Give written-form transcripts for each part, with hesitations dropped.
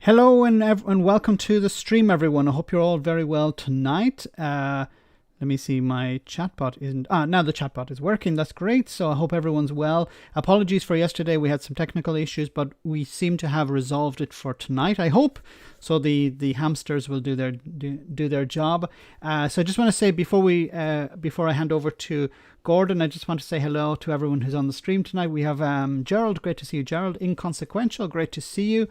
Hello and welcome to the stream, everyone. I hope you're all very well tonight. Let me see, my chatbot isn't... now the chatbot is working. That's great. So I hope everyone's well. Apologies for yesterday. We had some technical issues, but we seem to have resolved it for tonight, I hope. So the hamsters will do their job. So I just want to say before I hand over to Gordon, I just want to say hello to everyone who's on the stream tonight. We have Gerald. Great to see you, Gerald. Inconsequential. Great to see you.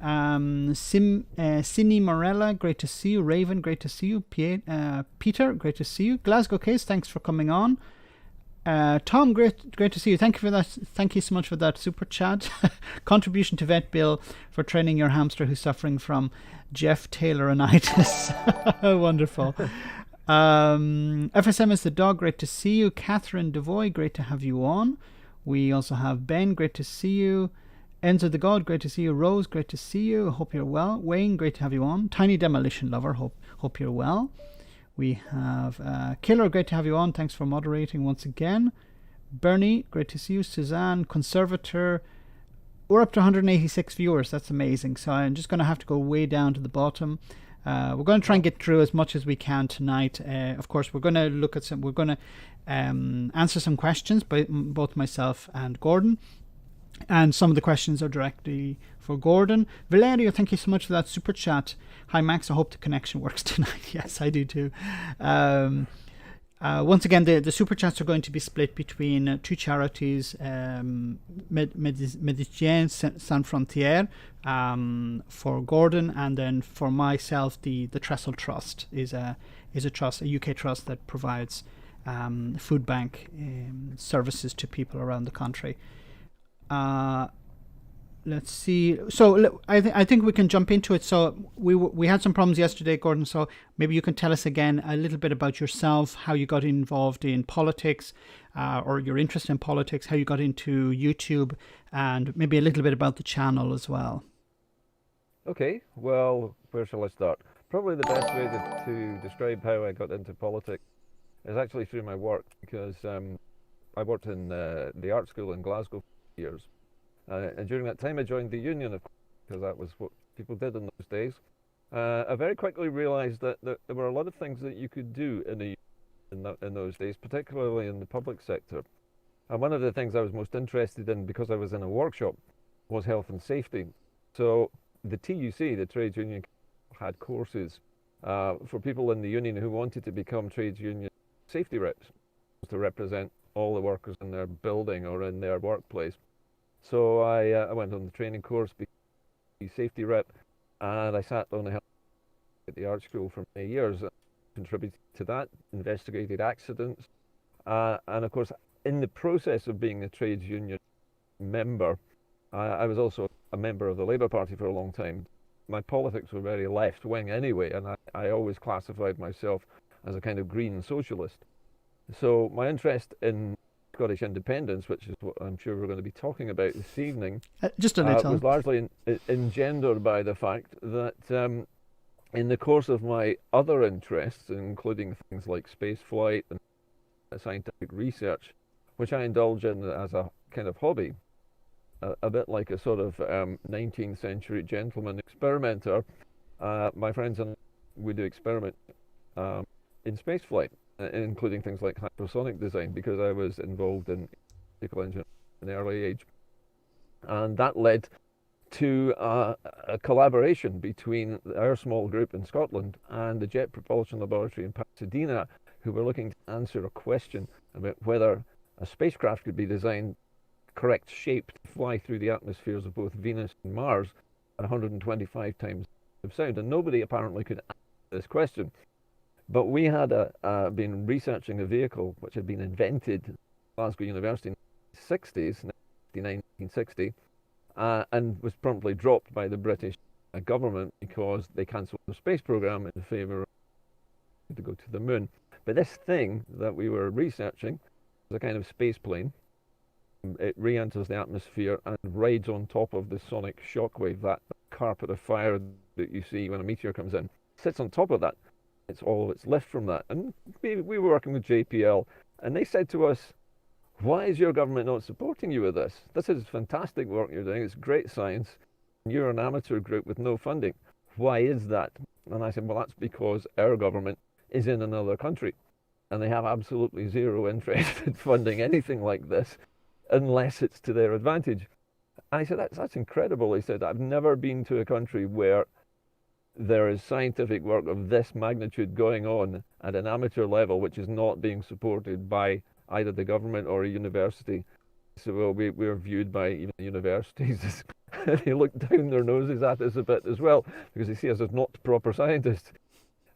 Cindy Morella, great to see you. Raven, great to see you. Peter, great to see you. Glasgow Case, thanks for coming on. Tom, great to see you. Thank you for that. Thank you so much for that super chat. Contribution to vet bill for training your hamster who's suffering from Jeff Tayloronitis. Wonderful. FSM is the dog, great to see you. Catherine Devoy, great to have you on. We also have Ben, great to see you. Enzo the God, great to see you. Rose, great to see you. Hope you're well. Wayne, great to have you on. Tiny Demolition Lover, hope you're well. We have Killer, great to have you on. Thanks for moderating once again. Bernie, great to see you. Suzanne, Conservator. We're up to 186 viewers. That's amazing. So I'm just going to have to go way down to the bottom. We're going to try and get through as much as we can tonight. Of course, we're going to look at we're going to answer some questions by both myself and Gordon. And some of the questions are directly for Gordon. Valerio, thank you so much for that super chat. Hi, Max. I hope the connection works tonight. Yes, I do too. Once again, the super chats are going to be split between two charities, Médecins Sans Frontières for Gordon, and then for myself, the Trestle Trust is a trust, a UK trust that provides food bank services to people around the country. Let's see. So I think we can jump into it. So we had some problems yesterday, Gordon. So maybe you can tell us again a little bit about yourself, how you got involved in politics, or your interest in politics, how you got into YouTube, and maybe a little bit about the channel as well. Okay. Well, where shall I start? Probably the best way to describe how I got into politics is actually through my work, because I worked in the art school in Glasgow for years. And during that time I joined the union, of course, because that was what people did in those days. I very quickly realised that there were a lot of things that you could do in those days, particularly in the public sector. And one of the things I was most interested in, because I was in a workshop, was health and safety. So the TUC, the trade union, had courses for people in the union who wanted to become trade union safety reps, to represent all the workers in their building or in their workplace. So I went on the training course, became a safety rep, and I sat on the health at the art school for many years, contributed to that, investigated accidents, and of course, in the process of being a trades union member, I was also a member of the Labour Party for a long time. My politics were very left-wing anyway, and I always classified myself as a kind of green socialist. So my interest in Scottish independence, which is what I'm sure we're going to be talking about this evening, just a little, was largely engendered by the fact that in the course of my other interests, including things like space flight and scientific research, which I indulge in as a kind of hobby, a bit like a sort of 19th century gentleman experimenter, my friends and I would do experiments in space flight, including things like hypersonic design, because I was involved in electrical engineering at an early age. And that led to a collaboration between our small group in Scotland and the Jet Propulsion Laboratory in Pasadena, who were looking to answer a question about whether a spacecraft could be designed correct shape to fly through the atmospheres of both Venus and Mars at 125 times of sound. And nobody apparently could answer this question. But we had been researching a vehicle which had been invented at Glasgow University in the 60s, 1960, and was promptly dropped by the British government because they cancelled the space program in favour of to go to the moon. But this thing that we were researching was a kind of space plane. It re-enters the atmosphere and rides on top of the sonic shockwave, that carpet of fire that you see when a meteor comes in. Sits on top of that. It's all its lift from that. And we were working with JPL, and they said to us, why is your government not supporting you with this? This is fantastic work you're doing. It's great science. you're an amateur group with no funding. Why is that? And I said, well, that's because our government is in another country and they have absolutely zero interest in funding anything like this unless it's to their advantage. And he said, that's incredible. He said, I've never been to a country where there is scientific work of this magnitude going on at an amateur level, which is not being supported by either the government or a university. So well, we're viewed by even universities as they look down their noses at us a bit as well, because they see us as not proper scientists.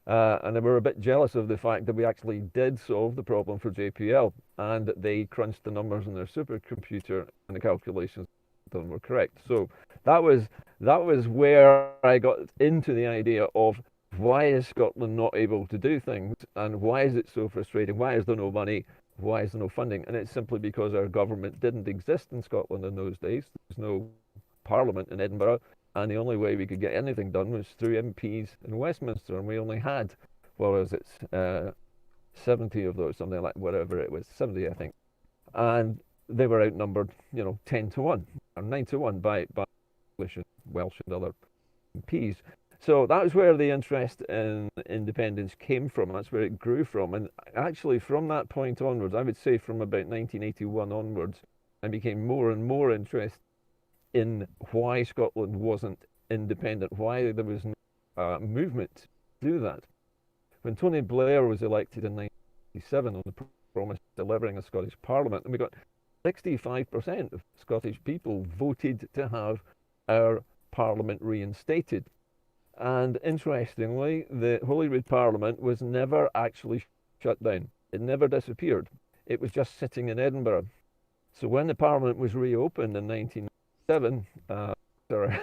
And they were a bit jealous of the fact that we actually did solve the problem for JPL and that they crunched the numbers in their supercomputer and the calculations were correct. So that was where I got into the idea of why is Scotland not able to do things and why is it so frustrating? Why is there no money? Why is there no funding? And it's simply because our government didn't exist in Scotland in those days. There was no parliament in Edinburgh. And the only way we could get anything done was through MPs in Westminster, and we only had, what was it, 70 of those, something like whatever it was, 70 I think, and they were outnumbered, 10 to 1 or 9 to 1 by English and Welsh and other MPs. So that was where the interest in independence came from. That's where it grew from, and actually from that point onwards, I would say from about 1981 onwards, I became more and more interested in why Scotland wasn't independent, why there was no movement to do that. When Tony Blair was elected in 1997 on the promise of delivering a Scottish Parliament, and we got 65% of Scottish people voted to have our Parliament reinstated. And interestingly, the Holyrood Parliament was never actually shut down. It never disappeared. It was just sitting in Edinburgh. So when the Parliament was reopened in 1997, there was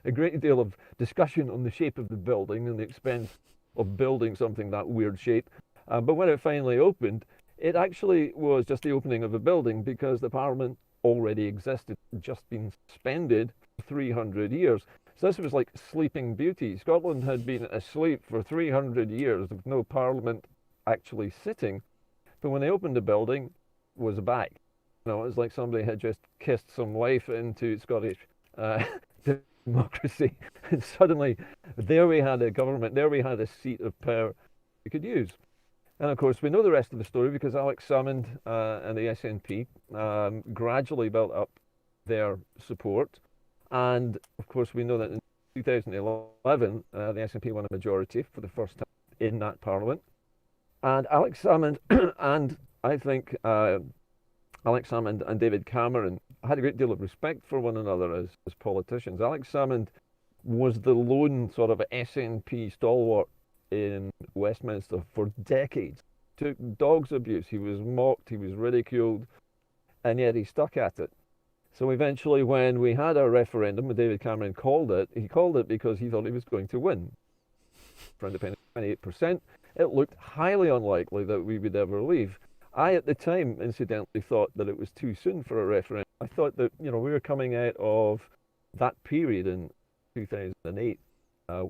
a great deal of discussion on the shape of the building and the expense of building something that weird shape. But when it finally opened, it actually was just the opening of a building because the Parliament already existed, just been suspended for 300 years. So this was like Sleeping Beauty. Scotland had been asleep for 300 years with no Parliament actually sitting. But when they opened the building, it was back. It was like somebody had just kissed some life into Scottish democracy. And suddenly, there we had a government, there we had a seat of power we could use. And of course, we know the rest of the story because Alex Salmond and the SNP gradually built up their support. And of course, we know that in 2011, the SNP won a majority for the first time in that parliament. And Alex Salmond and I think Alex Salmond and David Cameron had a great deal of respect for one another as politicians. Alex Salmond was the lone sort of SNP stalwart in Westminster for decades. Took dog's abuse. He was mocked, he was ridiculed, and yet he stuck at it. So eventually when we had our referendum, when David Cameron called it, he called it because he thought he was going to win. For independence, 28%. It looked highly unlikely that we would ever leave. I, at the time, incidentally, thought that it was too soon for a referendum. I thought that, we were coming out of that period in 2008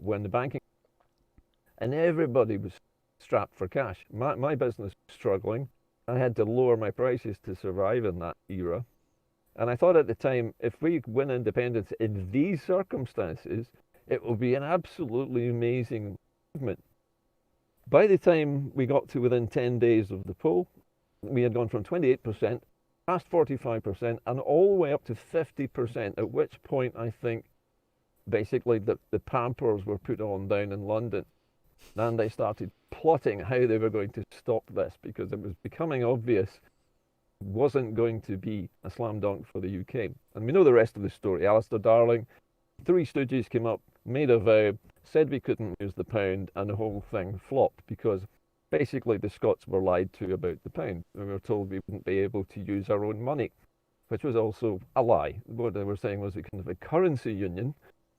when the banking and everybody was strapped for cash. My business was struggling. I had to lower my prices to survive in that era. And I thought at the time, if we win independence in these circumstances, it will be an absolutely amazing movement. By the time we got to within 10 days of the poll, we had gone from 28%, past 45%, and all the way up to 50%, at which point I think basically the Pampers were put on down in London. And they started plotting how they were going to stop this because it was becoming obvious it wasn't going to be a slam dunk for the UK. And we know the rest of the story. Alistair Darling, Three Stooges came up, made a vow, said we couldn't use the pound, and the whole thing flopped because basically the Scots were lied to about the pound. We were told we wouldn't be able to use our own money, which was also a lie. What they were saying was we couldn't have a currency union,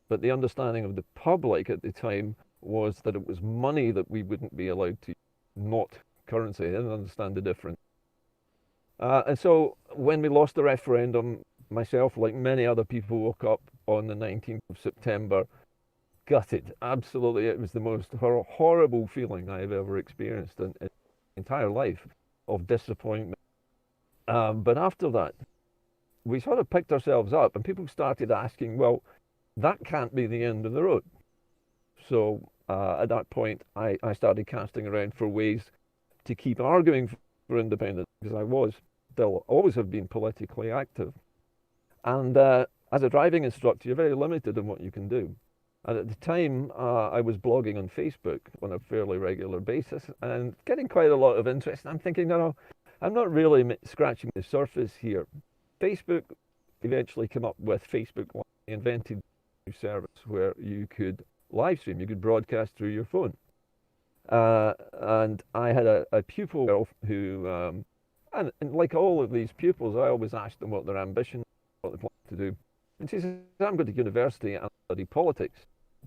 but the understanding of the public at the time was that it was money that we wouldn't be allowed to, not currency. They didn't understand the difference. And so when we lost the referendum, myself, like many other people, woke up on the 19th of September, gutted. Absolutely, it was the most horrible feeling I've ever experienced in my entire life of disappointment. But after that, we sort of picked ourselves up and people started asking, well, that can't be the end of the road. So at that point, I started casting around for ways to keep arguing for independence, because I was still always have been politically active. And as a driving instructor, you're very limited in what you can do. And at the time, I was blogging on Facebook on a fairly regular basis and getting quite a lot of interest. And I'm thinking, no, I'm not really scratching the surface here. Facebook eventually came up with Facebook Live. They invented a service where you could live stream, you could broadcast through your phone. And I had a pupil who, and like all of these pupils, I always asked them what their ambition, what they plan to do. And she says, I'm going to university and study politics.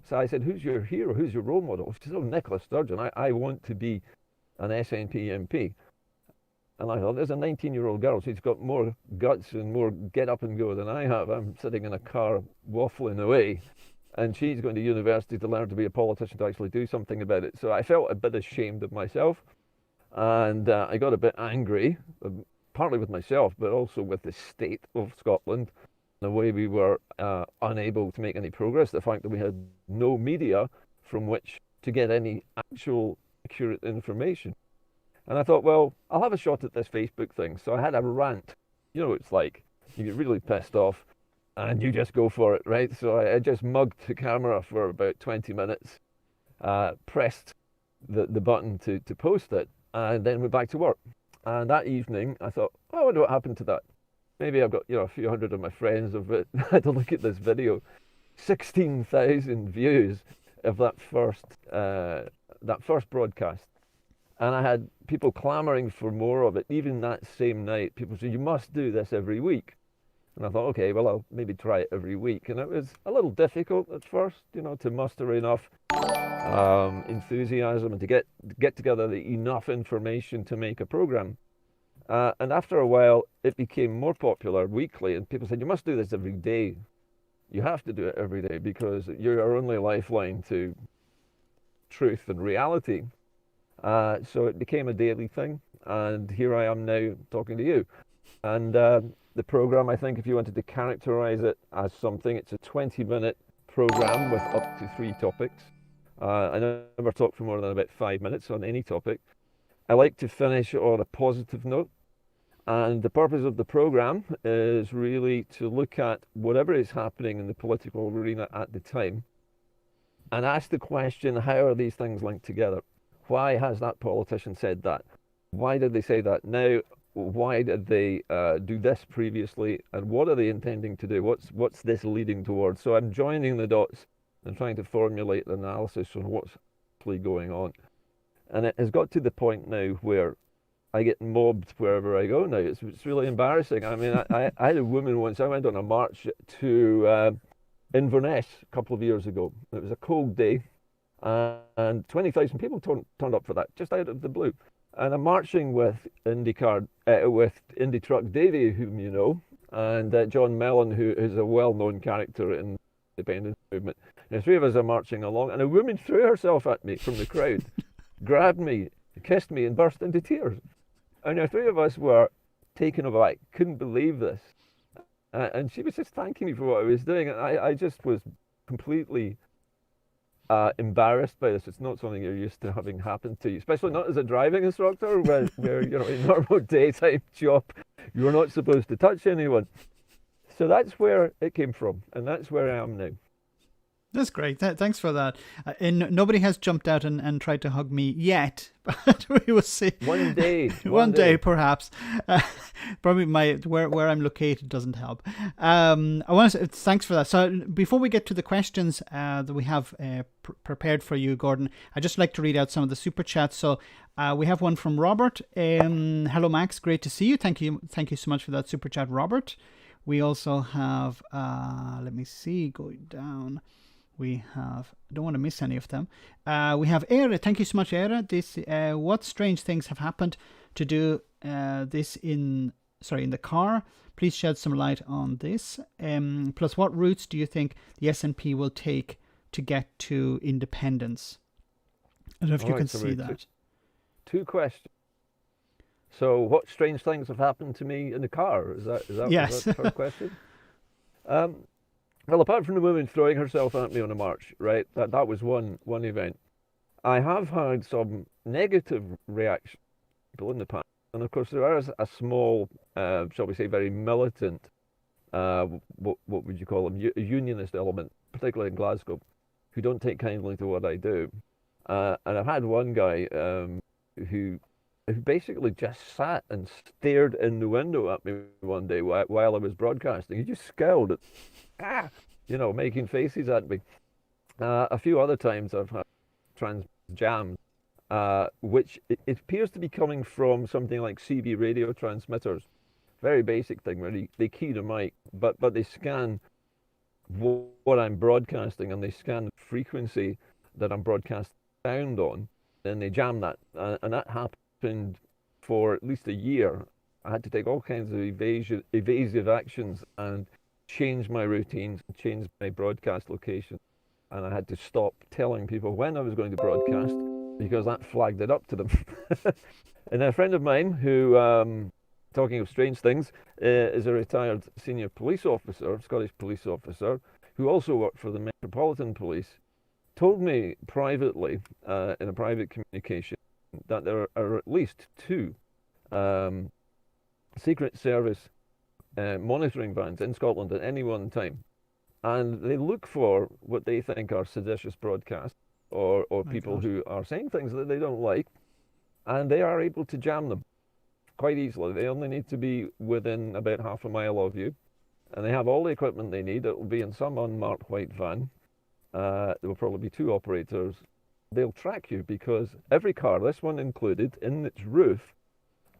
So I said, who's your hero? Who's your role model? She said, oh, Nicola Sturgeon. I want to be an SNP MP. And I thought, there's a 19-year-old girl. She's got more guts and more get up and go than I have. I'm sitting in a car waffling away. And she's going to university to learn to be a politician, to actually do something about it. So I felt a bit ashamed of myself. And I got a bit angry, partly with myself, but also with the state of Scotland, the way we were unable to make any progress, the fact that we had no media from which to get any actual accurate information. And I thought, well, I'll have a shot at this Facebook thing. So I had a rant. You know, it's like you get really pissed off and you just go for it, right? So I just mugged the camera for about 20 minutes, pressed the button to post it, and then went back to work. And that evening, I thought, oh, I wonder what happened to that. Maybe I've got, a few hundred of my friends have had to look at this video. 16,000 views of that first broadcast. And I had people clamoring for more of it. Even that same night, people said, you must do this every week. And I thought, okay, well, I'll maybe try it every week. And it was a little difficult at first, to muster enough enthusiasm and to get together enough information to make a program. And after a while, it became more popular weekly. And people said, you must do this every day. You have to do it every day because you're your only lifeline to truth and reality. So it became a daily thing, and here I am now talking to you. And the program, I think if you wanted to characterize it as something, it's a 20-minute program with up to 3 topics. I never talk for more than about 5 minutes on any topic. I like to finish on a positive note, and the purpose of the program is really to look at whatever is happening in the political arena at the time and ask the question, how are these things linked together? Why has that politician said that? Why did they say that now? Why did they do this previously? And what are they intending to do? What's this leading towards? So I'm joining the dots and trying to formulate an analysis on what's actually going on. And it has got to the point now where I get mobbed wherever I go now. It's really embarrassing. I mean, I had a woman once, I went on a march to Inverness a couple of years ago. It was a cold day. And 20,000 people turned up for that, just out of the blue. And I'm marching with Indycar, with Indy Truck Davy, whom you know, and John Mellon, who is a well-known character in the independence movement. And the 3 of us are marching along, and a woman threw herself at me from the crowd, grabbed me, kissed me, and burst into tears. And the 3 of us were taken aback, couldn't believe this. And she was just thanking me for what I was doing, and I just was completely embarrassed by this. It's not something you're used to having happen to you, especially not as a driving instructor, where in a normal daytime job, you're not supposed to touch anyone. So that's where it came from, and that's where I am now. That's great. Thanks for that. And nobody has jumped out and tried to hug me yet, but we will see. One day. One day, perhaps. Probably where I'm located doesn't help. I want to thanks for that. So before we get to the questions that we have prepared for you, Gordon, I'd just like to read out some of the super chats. So we have one from Robert. Hello, Max. Great to see you. Thank you so much for that super chat, Robert. We also have, let me see, going down. We have, I don't want to miss any of them. We have Era. Thank you so much, Era. What strange things have happened to do this in the car? Please shed some light on this. Plus, what routes do you think the SNP will take to get to independence? I don't know if you can see that. 2 questions. So, what strange things have happened to me in the car? Is that yes. the first question? Well, apart from the woman throwing herself at me on a march, right? That was one event. I have had some negative reactions from people in the past, and of course there is a small, shall we say, very militant, what would you call them, unionist element, particularly in Glasgow, who don't take kindly to what I do. And I've had one guy who basically just sat and stared in the window at me one day while I was broadcasting. He just scowled at, making faces at me. A few other times I've had trans jams, which it appears to be coming from something like CB radio transmitters. Very basic thing where they key the mic, but they scan what I'm broadcasting, and they scan the frequency that I'm broadcasting sound on, then they jam that. And that happened for at least a year. I had to take all kinds of evasive actions and change my routines, change my broadcast location. And I had to stop telling people when I was going to broadcast because that flagged it up to them. And a friend of mine who, talking of strange things, is a retired senior police officer, Scottish police officer, who also worked for the Metropolitan Police, told me privately, in a private communication, that there are at least two Secret Service monitoring vans in Scotland at any one time. And they look for what they think are seditious broadcasts or people who are saying things that they don't like, and they are able to jam them quite easily. They only need to be within about half a mile of you, and they have all the equipment they need. It will be in some unmarked white van. There will probably be two operators. They'll track you because every car, this one included, in its roof,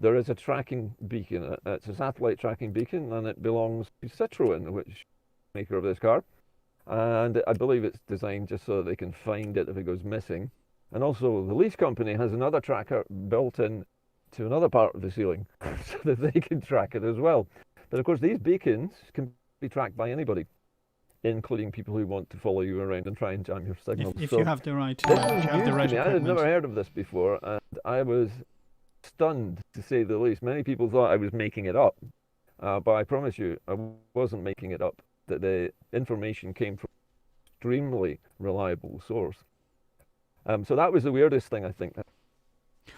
there is a tracking beacon. It's a satellite tracking beacon, and it belongs to Citroën, which maker of this car, and I believe it's designed just so that they can find it if it goes missing. And also the lease company has another tracker built in to another part of the ceiling so that they can track it as well. But of course these beacons can be tracked by anybody, including people who want to follow you around and try and jam your signals. If you have the right, this was you have the news right to me. I had never heard of this before, and I was stunned, to say the least. Many people thought I was making it up, but I promise you I wasn't making it up. That the information came from an extremely reliable source. So that was the weirdest thing, I think.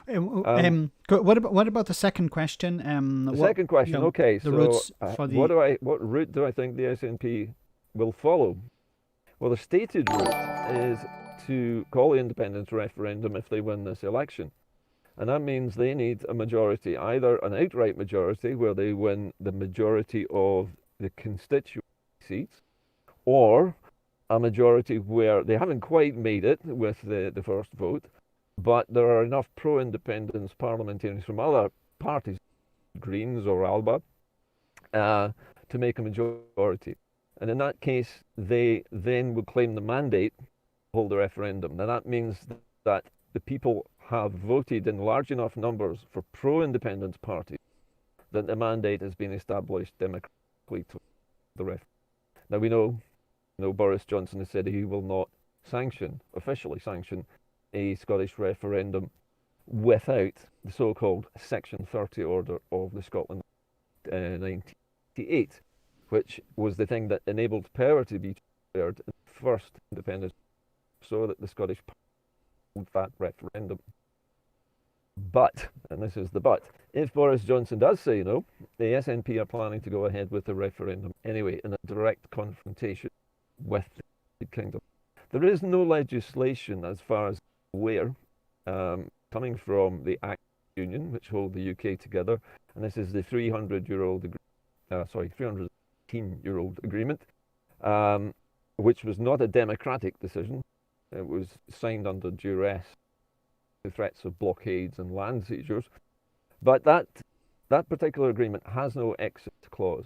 What about the second question? Second question. Okay, the routes for the... what route do I think the SNP will follow? Well, the stated route is to call the independence referendum if they win this election, and that means they need a majority, either an outright majority where they win the majority of the constituent seats, or a majority where they haven't quite made it with the first vote, but there are enough pro-independence parliamentarians from other parties, Greens or Alba, to make a majority. And in that case, they then will claim the mandate to hold a referendum. Now that means that the people have voted in large enough numbers for pro-independence parties that the mandate has been established democratically to the referendum. Now we know Boris Johnson has said he will not officially sanction a Scottish referendum without the so-called Section 30 order of the Scotland 1998, which was the thing that enabled power to be shared in the first independence, so that the Scottish held that referendum. But, and this is the but, if Boris Johnson does say no, the SNP are planning to go ahead with the referendum anyway in a direct confrontation with the Kingdom. There is no legislation, as far as I'm aware, coming from the Act Union, which hold the UK together, and this is the 318-year-old agreement, which was not a democratic decision. It was signed under duress, the threats of blockades and land seizures. But that particular agreement has no exit clause,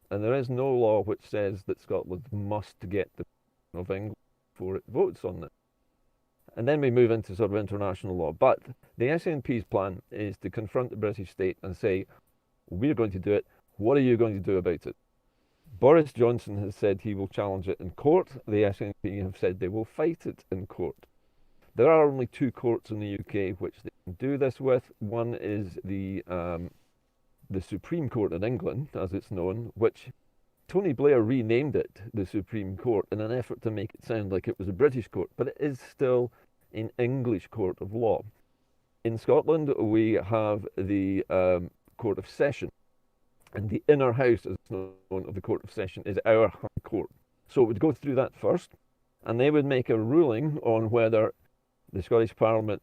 and there is no law which says that Scotland must get the of England before it votes on it. And then we move into sort of international law. But the SNP's plan is to confront the British state and say, we're going to do it. What are you going to do about it? Boris Johnson has said he will challenge it in court. The SNP have said they will fight it in court. There are only two courts in the UK which they can do this with. One is the Supreme Court in England, as it's known, which Tony Blair renamed it the Supreme Court in an effort to make it sound like it was a British court, but it is still an English court of law. In Scotland, we have the Court of Session, and the inner house, as it's known, of the Court of Session is our High Court. So it would go through that first, and they would make a ruling on whether the Scottish Parliament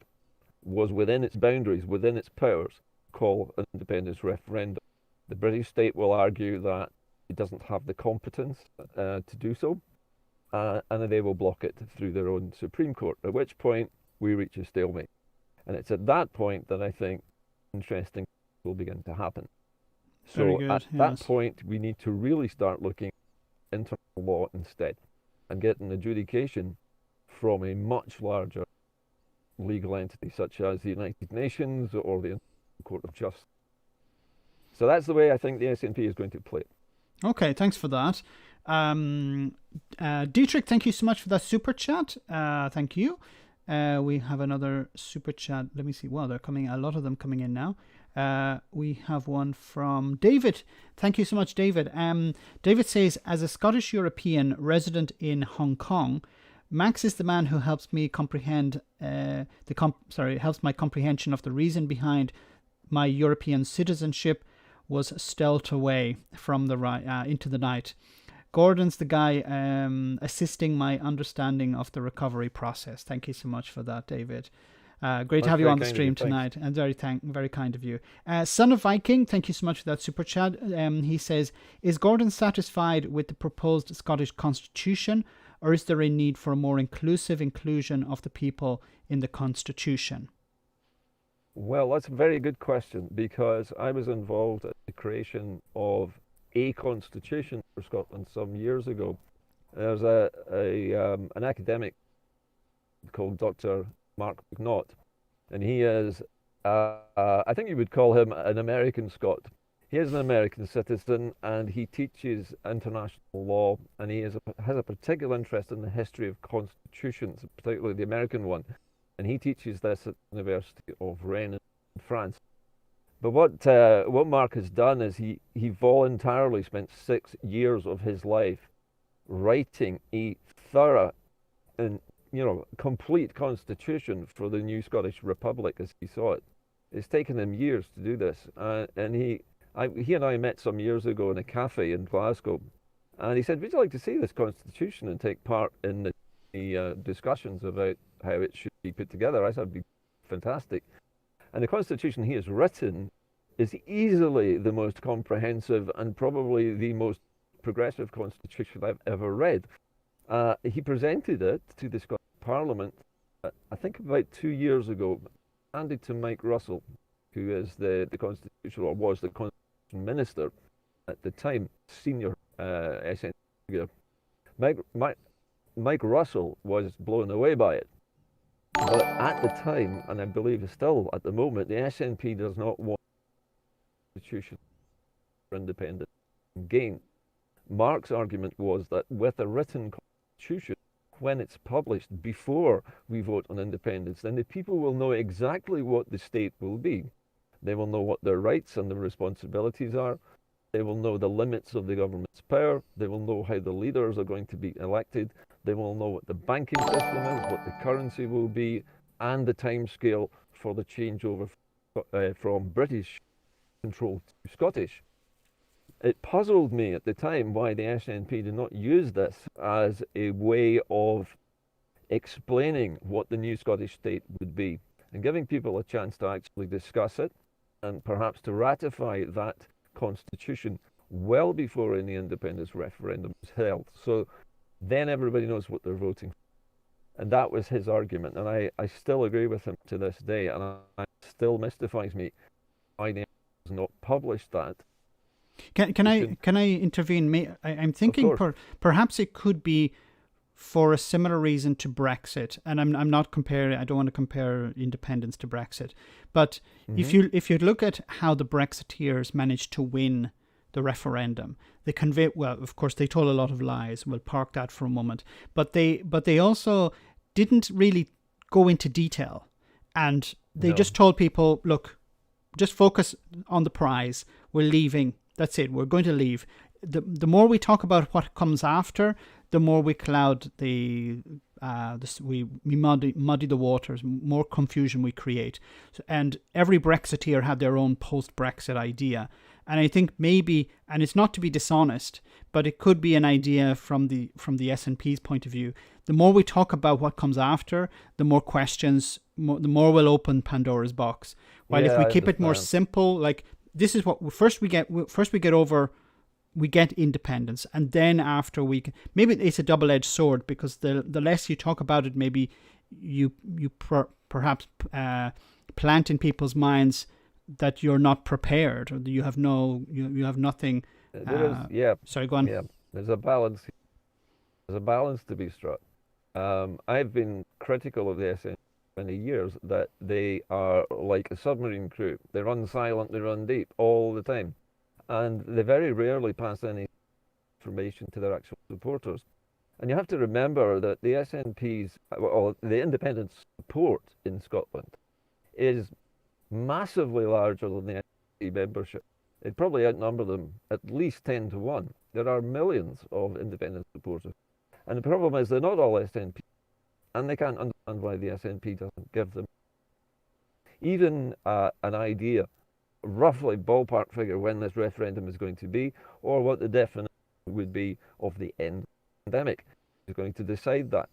was within its boundaries, within its powers, call an independence referendum. The British state will argue that it doesn't have the competence to do so, and they will block it through their own Supreme Court, at which point we reach a stalemate. And it's at that point that I think interesting will begin to happen. So at that point, we need to really start looking at internal law instead and get an adjudication from a much larger legal entity such as the United Nations or the Court of Justice. So that's the way I think the SNP is going to play it. Okay, thanks for that. Dietrich, thank you so much for that super chat. Thank you. We have another super chat. Let me see. Well, they're coming. A lot of them coming in now. We have one from David. Thank you so much, David. David says, as a Scottish European resident in Hong Kong, Max is the man who helps me comprehend helps my comprehension of the reason behind my European citizenship was stealthed away from the into the night. Gordon's the guy assisting my understanding of the recovery process. Thank you so much for that, David. Great to have you on the stream tonight, and very kind of you. Son of Viking, thank you so much for that super chat. He says, is Gordon satisfied with the proposed Scottish Constitution, or is there a need for a more inclusive inclusion of the people in the Constitution? Well, that's a very good question, because I was involved in the creation of a constitution for Scotland some years ago. There's an academic called Dr. Mark McNaught, and he is, I think you would call him an American Scot. He is an American citizen, and he teaches international law, and he has a particular interest in the history of constitutions, particularly the American one. And he teaches this at the University of Rennes in France. But what Mark has done is he voluntarily spent 6 years of his life writing a thorough and complete constitution for the new Scottish Republic as he saw it. It's taken him years to do this, and he and I met some years ago in a cafe in Glasgow, and he said, "Would you like to see this constitution and take part in the discussions about how it should be put together?" I said, "It'd be fantastic." And the constitution he has written is easily the most comprehensive and probably the most progressive constitution I've ever read. He presented it to the Scottish Parliament, I think about 2 years ago, handed to Mike Russell, who is the constitutional, or was the constitution minister at the time, senior SNP figure. Mike Russell was blown away by it. But at the time, and I believe still at the moment, the SNP does not want a constitution for independence gain. Mark's argument was that with a written constitution, when it's published before we vote on independence, then the people will know exactly what the state will be. They will know what their rights and their responsibilities are. They will know the limits of the government's power. They will know how the leaders are going to be elected. They will know what the banking system is, what the currency will be, and the timescale for the changeover from British control to Scottish. It puzzled me at the time why the SNP did not use this as a way of explaining what the new Scottish state would be and giving people a chance to actually discuss it and perhaps to ratify that constitution well before any independence referendum is held. So then everybody knows what they're voting for. And that was his argument. And I still agree with him to this day. And it still mystifies me why the SNP has not published that. Can I intervene? I'm thinking perhaps it could be for a similar reason to Brexit, and I'm not comparing. I don't want to compare independence to Brexit, but if you look at how the Brexiteers managed to win the referendum, they convey, well, of course they told a lot of lies. We'll park that for a moment, but they also didn't really go into detail, and they just told people, look, just focus on the prize. We're leaving. That's it. We're going to leave. the more we talk about what comes after, the more we cloud we muddy the waters, more confusion we create. So, and every Brexiteer had their own post-Brexit idea. And I think maybe, and it's not to be dishonest, but it could be an idea from the SNP's point of view. The more we talk about what comes after, the more questions, the more we'll open Pandora's box. While if we keep it more simple, like this is what first we get independence, and then after maybe it's a double-edged sword, because the less you talk about it, maybe you perhaps plant in people's minds that you're not prepared, or you have nothing. Sorry, go on. Yeah, there's a balance. There's a balance to be struck. I've been critical of the SNP for many years, that they are like a submarine crew. They run silent, they run deep all the time, and they very rarely pass any information to their actual supporters. And you have to remember that the SNP's, or the independent support in Scotland, is massively larger than the SNP membership. It'd probably outnumber them at least 10 to 1. There are millions of independent supporters. And the problem is they're not all SNP, and they can't understand why the SNP doesn't give them even an idea, roughly ballpark figure, when this referendum is going to be, or what the definition would be of the end of the pandemic. Who's going to decide that?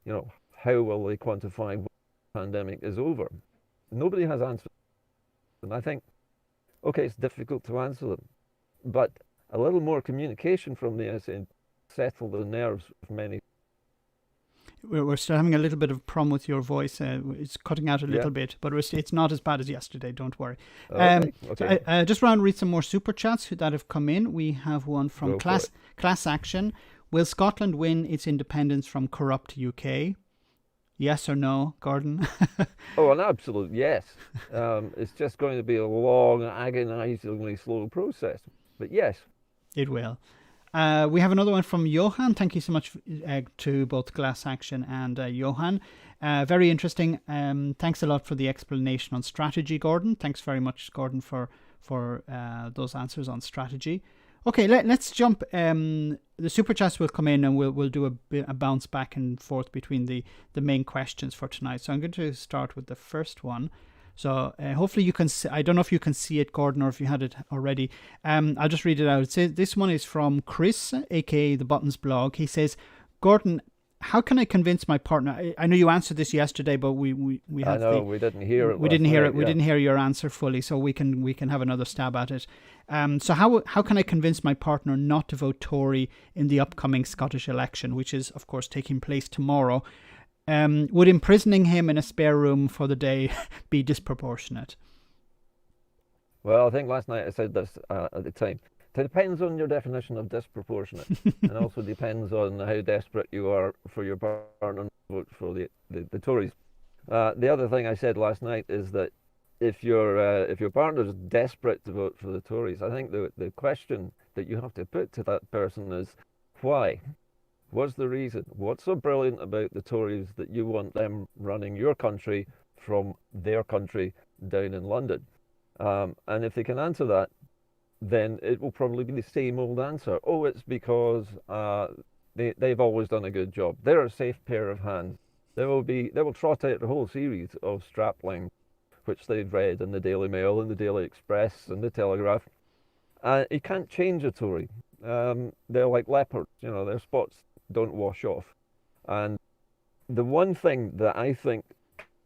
How will they quantify when the pandemic is over? Nobody has answers. And I think, okay, it's difficult to answer them, but a little more communication from the SNP settle the nerves of many. We're still having a little bit of problem with your voice. It's cutting out a little bit, but it's not as bad as yesterday. Don't worry. Okay. So I just want to read some more super chats that have come in. We have one from Class Action. Will Scotland win its independence from corrupt UK? Yes or no, Gordon? Oh, an absolute yes. It's just going to be a long, agonizingly slow process. But yes. It will. We have another one from Johan. Thank you so much to both Glass Action and Johan. Very interesting. Thanks a lot for the explanation on strategy, Gordon. Thanks very much, Gordon, for those answers on strategy. Okay, let's jump. The super chats will come in, and we'll do a bounce back and forth between the main questions for tonight. So I'm going to start with the first one. So hopefully you can see, I don't know if you can see it, Gordon, or if you had it already. I'll just read it out. It says, this one is from Chris, aka the Buttons blog. He says, Gordon, how can I convince my partner? I know you answered this yesterday, but we have. I know we didn't hear it. We didn't hear it. We didn't hear your answer fully, so we can have another stab at it. So how can I convince my partner not to vote Tory in the upcoming Scottish election, which is of course taking place tomorrow? Would imprisoning him in a spare room for the day be disproportionate? Well, I think last night I said this at the time. It depends on your definition of disproportionate, and also depends on how desperate you are for your partner to vote for the Tories. The other thing I said last night is that if your partner is desperate to vote for the Tories, I think the question that you have to put to that person is why. What's the reason? What's so brilliant about the Tories that you want them running your country from their country down in London? And if they can answer that, then it will probably be the same old answer. Oh, it's because they've always done a good job. They're a safe pair of hands. They will trot out a whole series of straplines, which they've read in the Daily Mail and the Daily Express and the Telegraph. You can't change a Tory. They're like leopards. Their spots don't wash off. And the one thing that I think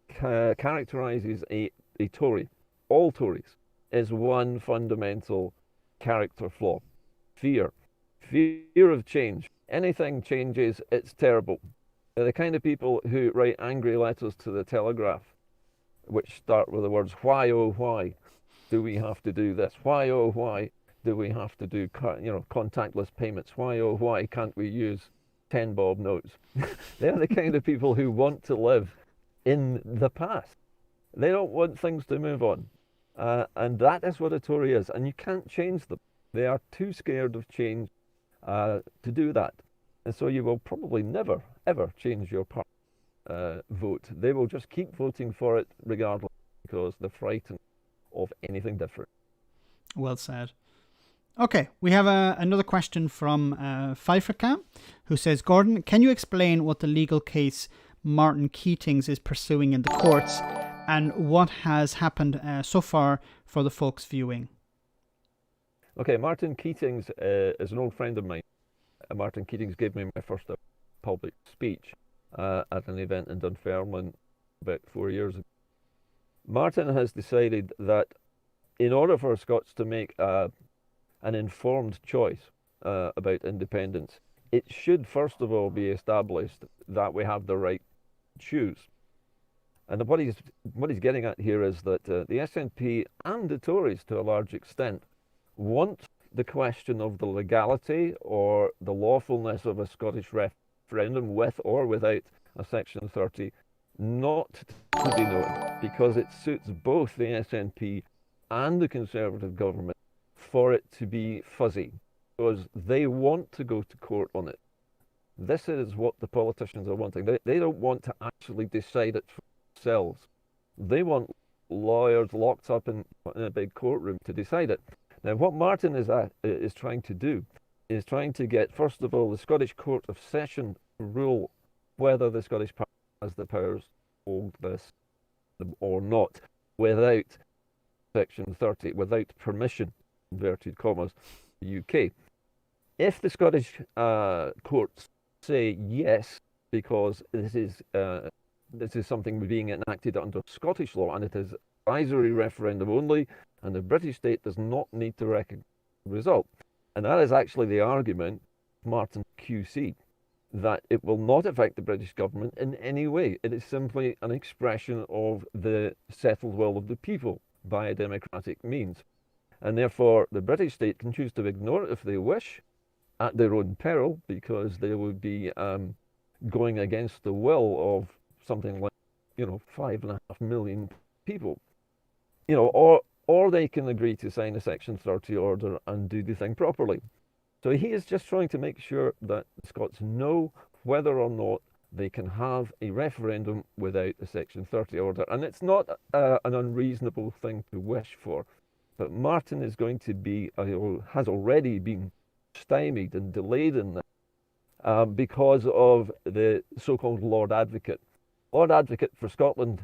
characterizes a Tory, all Tories, is one fundamental character flaw: fear of change. Anything changes, it's terrible. They're the kind of people who write angry letters to the Telegraph, which start with the words, why, oh, why do we have to do this? Why, oh, why do we have to do contactless payments? Why, oh, why can't we use 10 bob notes? They're the kind of people who want to live in the past. They don't want things to move on. And that is what a Tory is. And you can't change them. They are too scared of change to do that. And so you will probably never, ever change your vote. They will just keep voting for it regardless, because they're frightened of anything different. Well said. Okay, we have another question from Pfeifferka, who says, Gordon, can you explain what the legal case Martin Keatings is pursuing in the courts and what has happened so far for the folks viewing? Okay, Martin Keatings is an old friend of mine. Martin Keatings gave me my first public speech at an event in Dunfermline about 4 years ago. Martin has decided that in order for Scots to make an informed choice about independence, it should first of all be established that we have the right to choose. And what he's getting at here is that the SNP and the Tories, to a large extent, want the question of the legality or the lawfulness of a Scottish referendum, with or without a Section 30, not to be known, because it suits both the SNP and the Conservative government for it to be fuzzy, because they want to go to court on it. This is what the politicians are wanting. They don't want to actually decide it for themselves. They want lawyers locked up in a big courtroom to decide it. Now, what Martin is trying to do is trying to get, first of all, the Scottish Court of Session to rule whether the Scottish Parliament has the powers to hold this or not, without Section 30, without permission, inverted commas, the UK. If the Scottish courts say yes, because this is something being enacted under Scottish law, and it is advisory referendum only, and the British state does not need to recognize the result. And that is actually the argument, Martin QC, that it will not affect the British government in any way. It is simply an expression of the settled will of the people by a democratic means. And therefore, the British state can choose to ignore it if they wish, at their own peril, because they would be going against the will of something like, 5.5 million people. Or they can agree to sign a Section 30 order and do the thing properly. So he is just trying to make sure that the Scots know whether or not they can have a referendum without a Section 30 order. And it's not an unreasonable thing to wish for. But Martin is going to be, has already been stymied and delayed in that because of the so-called Lord Advocate. Lord Advocate for Scotland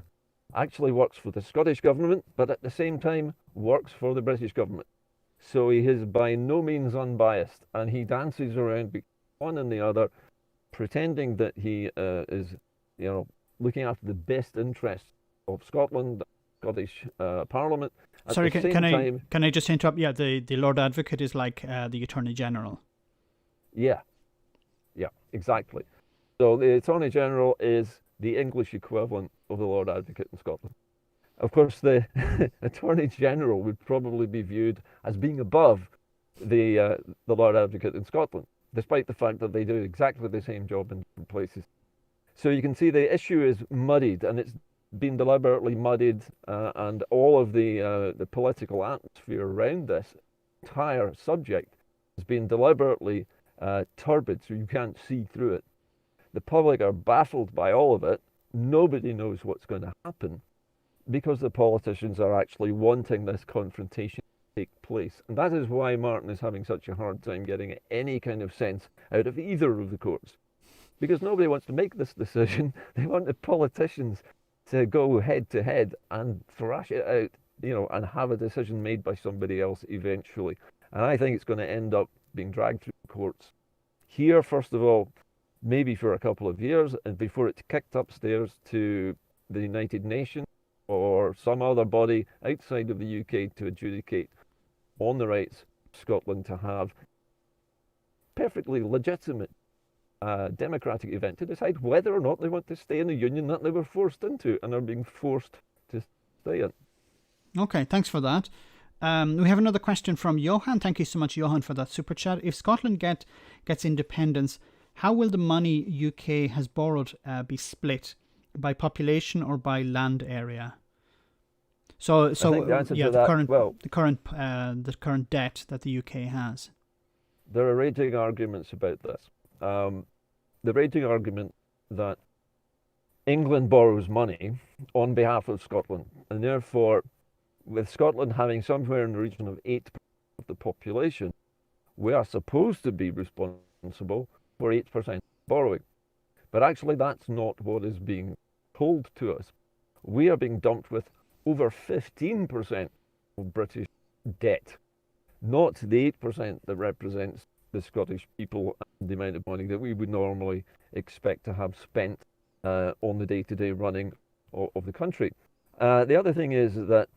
actually works for the Scottish government, but at the same time works for the British government. So he is by no means unbiased, and he dances around between one and the other, pretending that he is, looking after the best interests of Scotland, the Scottish Parliament. Sorry, can I just interrupt? Yeah, the Lord Advocate is like the Attorney General. Yeah, exactly. So the Attorney General is the English equivalent of the Lord Advocate in Scotland. Of course, the Attorney General would probably be viewed as being above the Lord Advocate in Scotland, despite the fact that they do exactly the same job in different places. So you can see the issue is muddied, and it's been deliberately muddied, and all of the political atmosphere around this entire subject has been deliberately turbid, so you can't see through it. The public are baffled by all of it. Nobody knows what's going to happen, because the politicians are actually wanting this confrontation to take place. And that is why Martin is having such a hard time getting any kind of sense out of either of the courts. Because nobody wants to make this decision. They want the politicians to go head to head and thrash it out, and have a decision made by somebody else eventually. And I think it's going to end up being dragged through the courts here, first of all, maybe for a couple of years, and before it's kicked upstairs to the United Nations or some other body outside of the UK to adjudicate on the rights of Scotland to have perfectly legitimate democratic event to decide whether or not they want to stay in the union that they were forced into and are being forced to stay in. Okay, thanks for that. We have another question from Johan. Thank you so much, Johan, for that super chat. If Scotland gets independence, how will the money UK has borrowed be split, by population or by land area? So the current debt that the UK has. There are raging arguments about this. The raging argument that England borrows money on behalf of Scotland, and therefore, with Scotland having somewhere in the region of 8% of the population, we are supposed to be responsible for 8% borrowing. But actually, that's not what is being told to us. We are being dumped with over 15% of British debt, not the 8% that represents the Scottish people and the amount of money that we would normally expect to have spent on the day-to-day running of the country. The other thing is that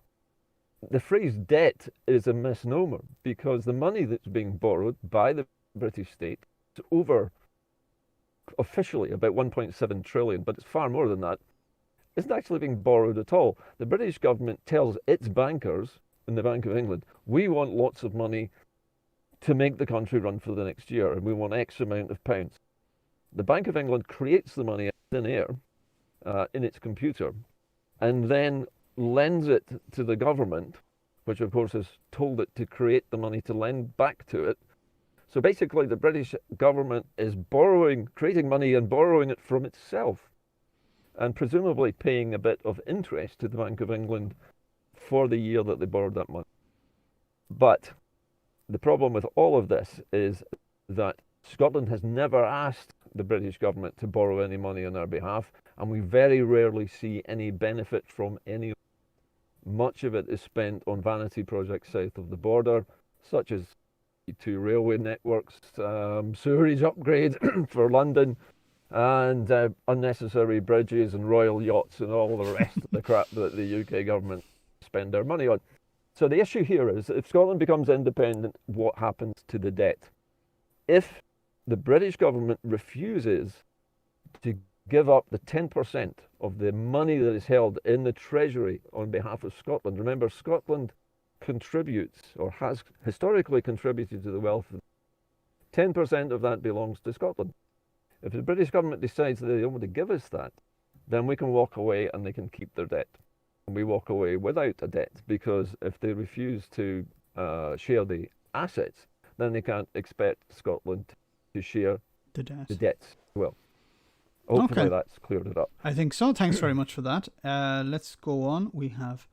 the phrase debt is a misnomer, because the money that's being borrowed by the British state is over, officially, about 1.7 trillion, but it's far more than that. Isn't actually being borrowed at all. The British government tells its bankers in the Bank of England, we want lots of money to make the country run for the next year, and we want X amount of pounds. The Bank of England creates the money in air in its computer, and then lends it to the government, which of course has told it to create the money to lend back to it. So basically the British government is creating money and borrowing it from itself, and presumably paying a bit of interest to the Bank of England for the year that they borrowed that money. But the problem with all of this is that Scotland has never asked the British government to borrow any money on our behalf, and we very rarely see any benefit from any. Much of it is spent on vanity projects south of the border, such as 2 railway networks, sewerage upgrade for London, and unnecessary bridges and royal yachts and all the rest of the crap that the UK government spend their money on. So the issue here is, if Scotland becomes independent, what happens to the debt? If the British government refuses to give up the 10% of the money that is held in the Treasury on behalf of Scotland. Remember, Scotland contributes, or has historically contributed, to the wealth. 10% of that belongs to Scotland. If the British government decides that they don't want to give us that, then we can walk away and they can keep their debt. And we walk away without a debt, because if they refuse to share the assets, then they can't expect Scotland to share the debts as well. Hopefully that's cleared it up. I think so. Thanks very much for that. Let's go on. We have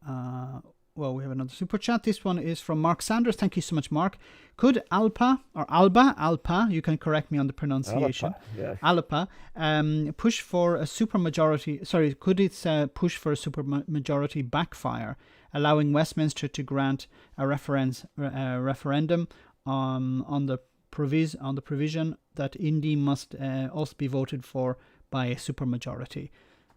another super chat. This one is from Mark Sanders. Thank you so much, Mark. Could Alba, you can correct me on the pronunciation. Alba, push for a super majority. Sorry, could its push for a super majority backfire, allowing Westminster to grant a referendum on the provision that Indy must also be voted for by a supermajority?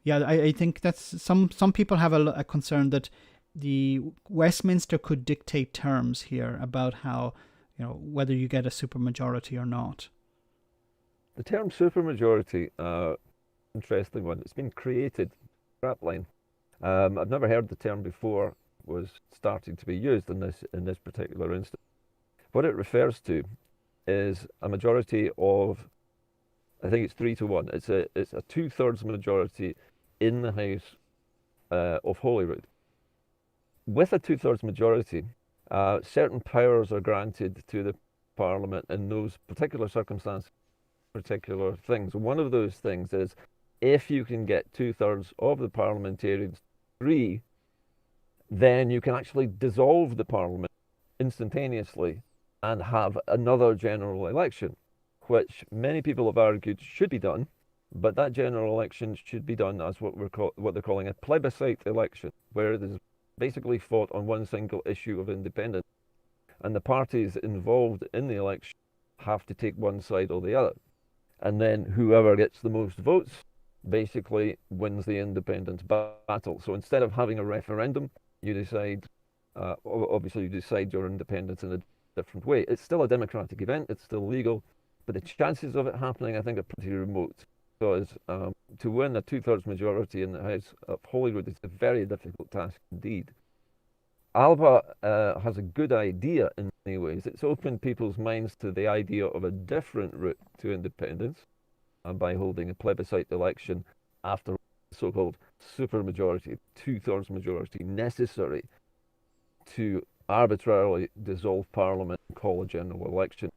Yeah, I think that's some people have a concern that the Westminster could dictate terms here about how, whether you get a supermajority or not. The term supermajority, interesting one. It's been created, strapline. I've never heard the term before. Was starting to be used in this particular instance. What it refers to is a majority of, I think it's 3-1. It's a 2/3 majority in the House of Holyrood. With a 2/3 majority, certain powers are granted to the Parliament in those particular circumstances, particular things. One of those things is, if you can get 2/3 of the parliamentarians agree, then you can actually dissolve the Parliament instantaneously and have another general election, which many people have argued should be done, but that general election should be done as what they're calling a plebiscite election, where it is basically fought on one single issue of independence, and the parties involved in the election have to take one side or the other, and then whoever gets the most votes basically wins the independence battle. So instead of having a referendum, you decide, obviously you decide your independence in a different way. It's still a democratic event, it's still legal, but the chances of it happening, I think, are pretty remote. Because to win a 2/3 majority in the House of Holyrood is a very difficult task indeed. Alba has a good idea in many ways. It's opened people's minds to the idea of a different route to independence, by holding a plebiscite election after so-called supermajority, 2/3 majority necessary to arbitrarily dissolve Parliament and call a general election.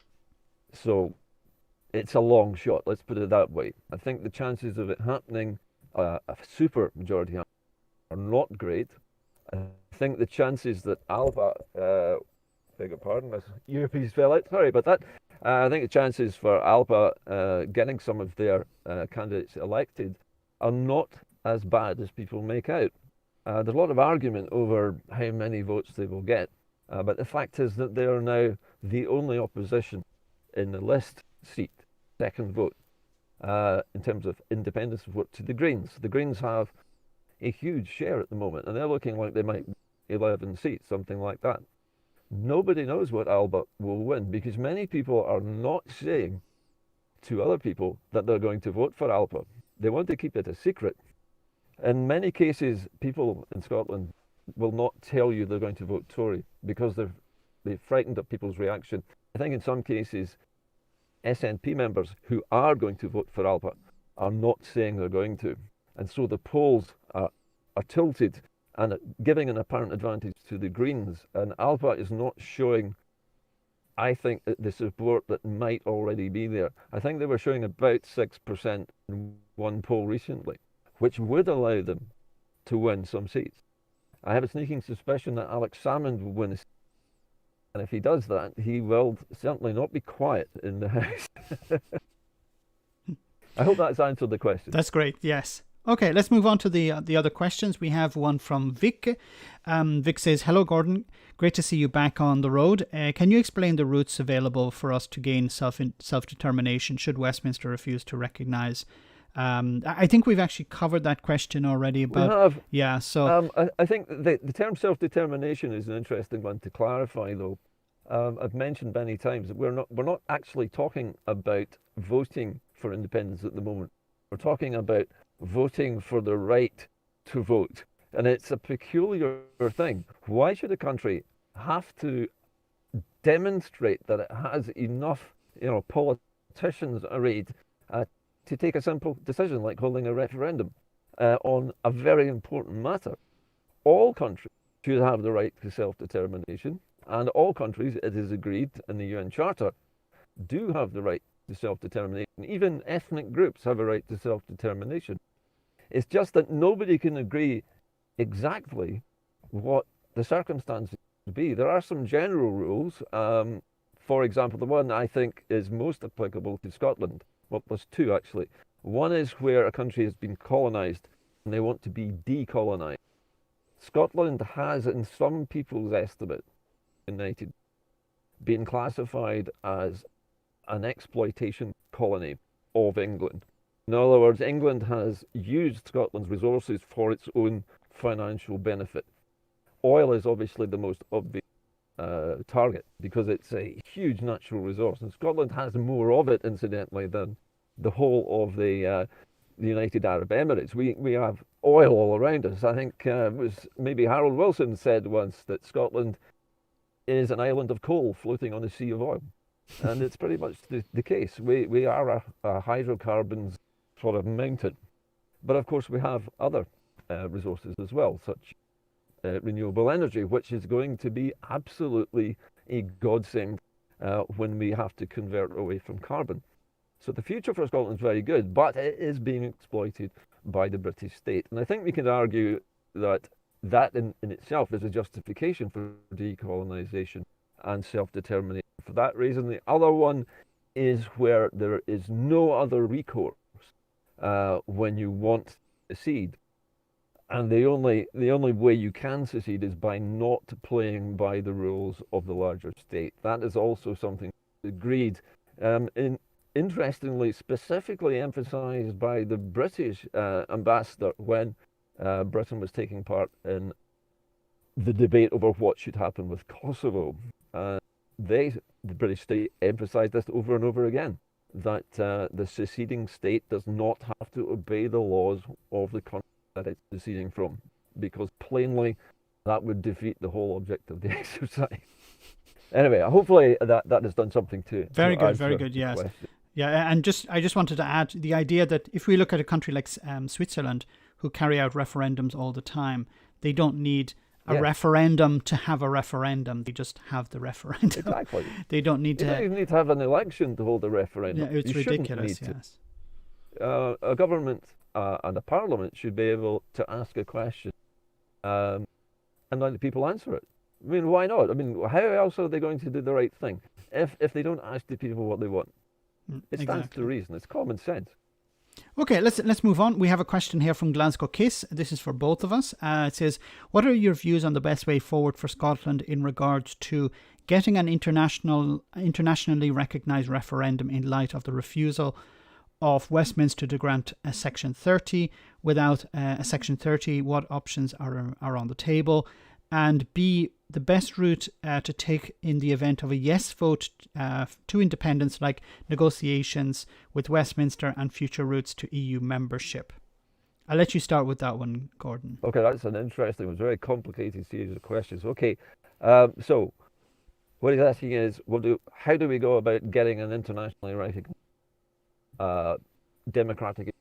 So it's a long shot, let's put it that way. I think the chances of it happening, a super majority, are not great. I think the chances that Alba Beg your pardon, my earpiece fell out. Sorry about that. I think the chances for Alba getting some of their candidates elected are not as bad as people make out. There's a lot of argument over how many votes they will get, but the fact is that they are now the only opposition in the list seat, second vote, in terms of independence vote to the Greens. The Greens have a huge share at the moment, and they're looking like they might 11 seats, something like that. Nobody knows what Alba will win because many people are not saying to other people that they're going to vote for Alba. They want to keep it a secret. In many cases, people in Scotland will not tell you they're going to vote Tory because they're frightened of people's reaction. I think in some cases, SNP members who are going to vote for Alba are not saying they're going to. And so the polls are tilted and giving an apparent advantage to the Greens. And Alba is not showing, I think, the support that might already be there. I think they were showing about 6% in one poll recently, which would allow them to win some seats. I have a sneaking suspicion that Alex Salmond will win a seat. And if he does that, he will certainly not be quiet in the House. I hope that's answered the question. That's great, yes. Okay, let's move on to the other questions. We have one from Vic. Vic says, hello, Gordon. Great to see you back on the road. Can you explain the routes available for us to gain self-determination should Westminster refuse to recognise? I think we've actually covered that question already. About, we have. Yeah, so... I think the term self-determination is an interesting one to clarify, though. I've mentioned many times that we're not actually talking about voting for independence at the moment. We're talking about voting for the right to vote. And it's a peculiar thing. Why should a country have to demonstrate that it has enough, politicians arrayed to take a simple decision like holding a referendum on a very important matter? All countries should have the right to self-determination, and all countries, it is agreed in the UN Charter, do have the right to self-determination. Even ethnic groups have a right to self-determination. It's just that nobody can agree exactly what the circumstances would be. There are some general rules. For example, the one I think is most applicable to Scotland. Well, there's two actually. One is where a country has been colonised and they want to be decolonised. Scotland has, in some people's estimate, United, been classified as an exploitation colony of England. In other words, England has used Scotland's resources for its own financial benefit. Oil is obviously the most obvious target because it's a huge natural resource, and Scotland has more of it, incidentally, than the whole of the United Arab Emirates. We have oil all around us. I think it was maybe Harold Wilson said once that Scotland is an island of coal floating on a sea of oil. And it's pretty much the case. We are a hydrocarbons sort of mountain. But of course we have other resources as well, such renewable energy, which is going to be absolutely a godsend when we have to convert away from carbon. So the future for Scotland is very good, but it is being exploited by the British state. And I think we can argue that in itself is a justification for decolonisation and self-determination. For that reason, the other one is where there is no other recourse when you want to secede. And the only way you can secede is by not playing by the rules of the larger state. That is also something agreed. Interestingly, specifically emphasised by the British ambassador when Britain was taking part in the debate over what should happen with Kosovo. The British state emphasised this over and over again, that the seceding state does not have to obey the laws of the country that it's seceding from, because plainly that would defeat the whole object of the exercise. Anyway, hopefully that has done something to very good, yes. Question. Yeah, and I just wanted to add the idea that if we look at a country like Switzerland, who carry out referendums all the time, they don't need a referendum to have a referendum. They just have the referendum. Exactly. They don't need to... You don't even need to have an election to hold a referendum. Yeah, it's ridiculous, yes. A government and a parliament should be able to ask a question and let the people answer it. I mean, why not? I mean, how else are they going to do the right thing if they don't ask the people what they want? It stands to reason. It's common sense. Okay, let's move on. We have a question here from Glasgow Kiss. This is for both of us. It says, what are your views on the best way forward for Scotland in regards to getting an internationally recognised referendum in light of the refusal of Westminster to grant a Section 30? Without a Section 30, what options are on the table? And B, the best route to take in the event of a yes vote to independence, like negotiations with Westminster and future routes to EU membership. I'll let you start with that one, Gordon. Okay, that's an interesting, it's a very complicated series of questions. Okay, so what he's asking is, how do we go about getting an internationally recognized democratic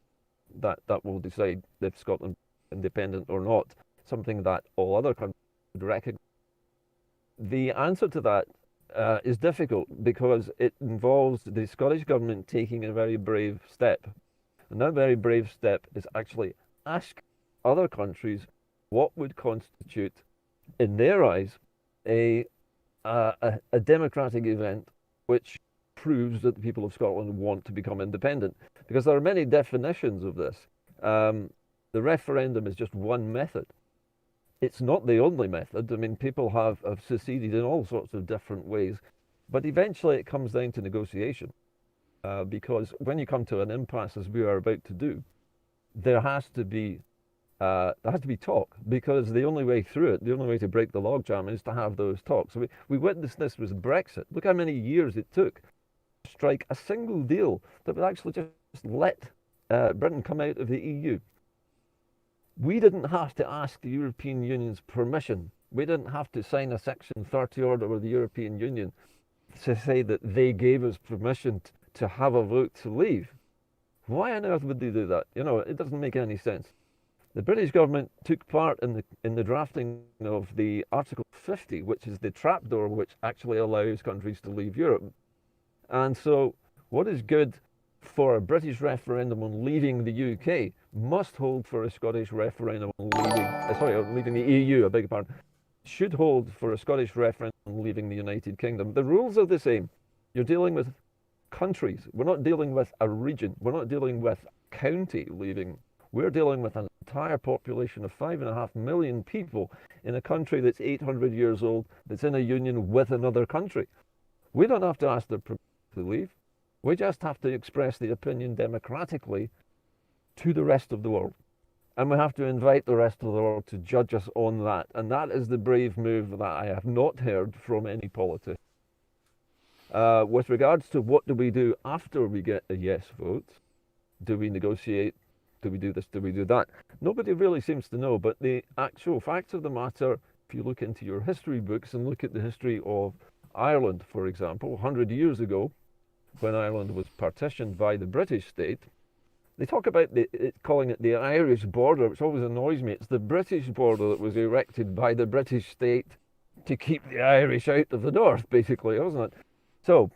that will decide if Scotland is independent or not, something that all other countries would recognize? The answer to that is difficult because it involves the Scottish Government taking a very brave step. And that very brave step is actually ask other countries what would constitute, in their eyes, a democratic event which proves that the people of Scotland want to become independent. Because there are many definitions of this. The referendum is just one method. It's not the only method. I mean, people have seceded in all sorts of different ways. But eventually it comes down to negotiation. Because when you come to an impasse, as we are about to do, there has to be talk, because the only way through it, the only way to break the logjam is to have those talks. So we witnessed this with Brexit. Look how many years it took to strike a single deal that would actually just let Britain come out of the EU. We didn't have to ask the European Union's permission. We didn't have to sign a Section 30 order with the European Union to say that they gave us permission to have a vote to leave. Why on earth would they do that? You know, it doesn't make any sense. The British government took part in the drafting of the Article 50, which is the trapdoor which actually allows countries to leave Europe. And so what is good for a British referendum on leaving the UK must hold for a Scottish referendum on leaving the EU, I beg your pardon, should hold for a Scottish referendum on leaving the United Kingdom. The rules are the same. You're dealing with countries. We're not dealing with a region. We're not dealing with a county leaving. We're dealing with an entire population of 5.5 million people in a country that's 800 years old, that's in a union with another country. We don't have to ask their permission to leave. We just have to express the opinion democratically to the rest of the world. And we have to invite the rest of the world to judge us on that. And that is the brave move that I have not heard from any politician. With regards to what do we do after we get a yes vote, do we negotiate, do we do this, do we do that? Nobody really seems to know, but the actual facts of the matter, if you look into your history books and look at the history of Ireland, for example, 100 years ago, when Ireland was partitioned by the British state, they talk about calling it the Irish border, which always annoys me. It's the British border that was erected by the British state to keep the Irish out of the north, basically, wasn't it? So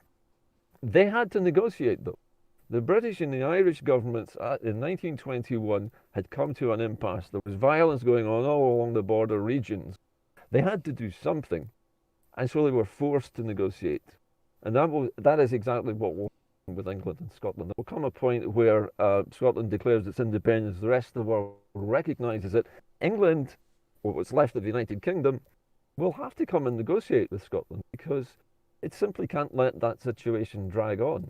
they had to negotiate, though. The British and the Irish governments in 1921 had come to an impasse. There was violence going on all along the border regions. They had to do something, and so they were forced to negotiate. And that is exactly what will happen with England and Scotland. There will come a point where Scotland declares its independence, the rest of the world recognises it. England, or what's left of the United Kingdom, will have to come and negotiate with Scotland, because it simply can't let that situation drag on.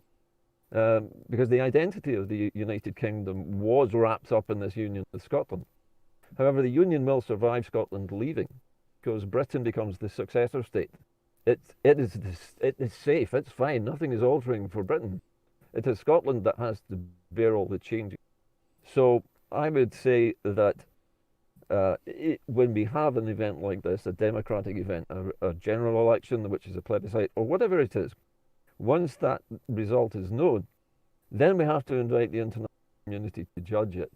Because the identity of the United Kingdom was wrapped up in this union with Scotland. However, the union will survive Scotland leaving, because Britain becomes the successor state. It is safe, it's fine, nothing is altering for Britain. It is Scotland that has to bear all the changes. So I would say that when we have an event like this, a democratic event, a general election, which is a plebiscite, or whatever it is, once that result is known, then we have to invite the international community to judge it.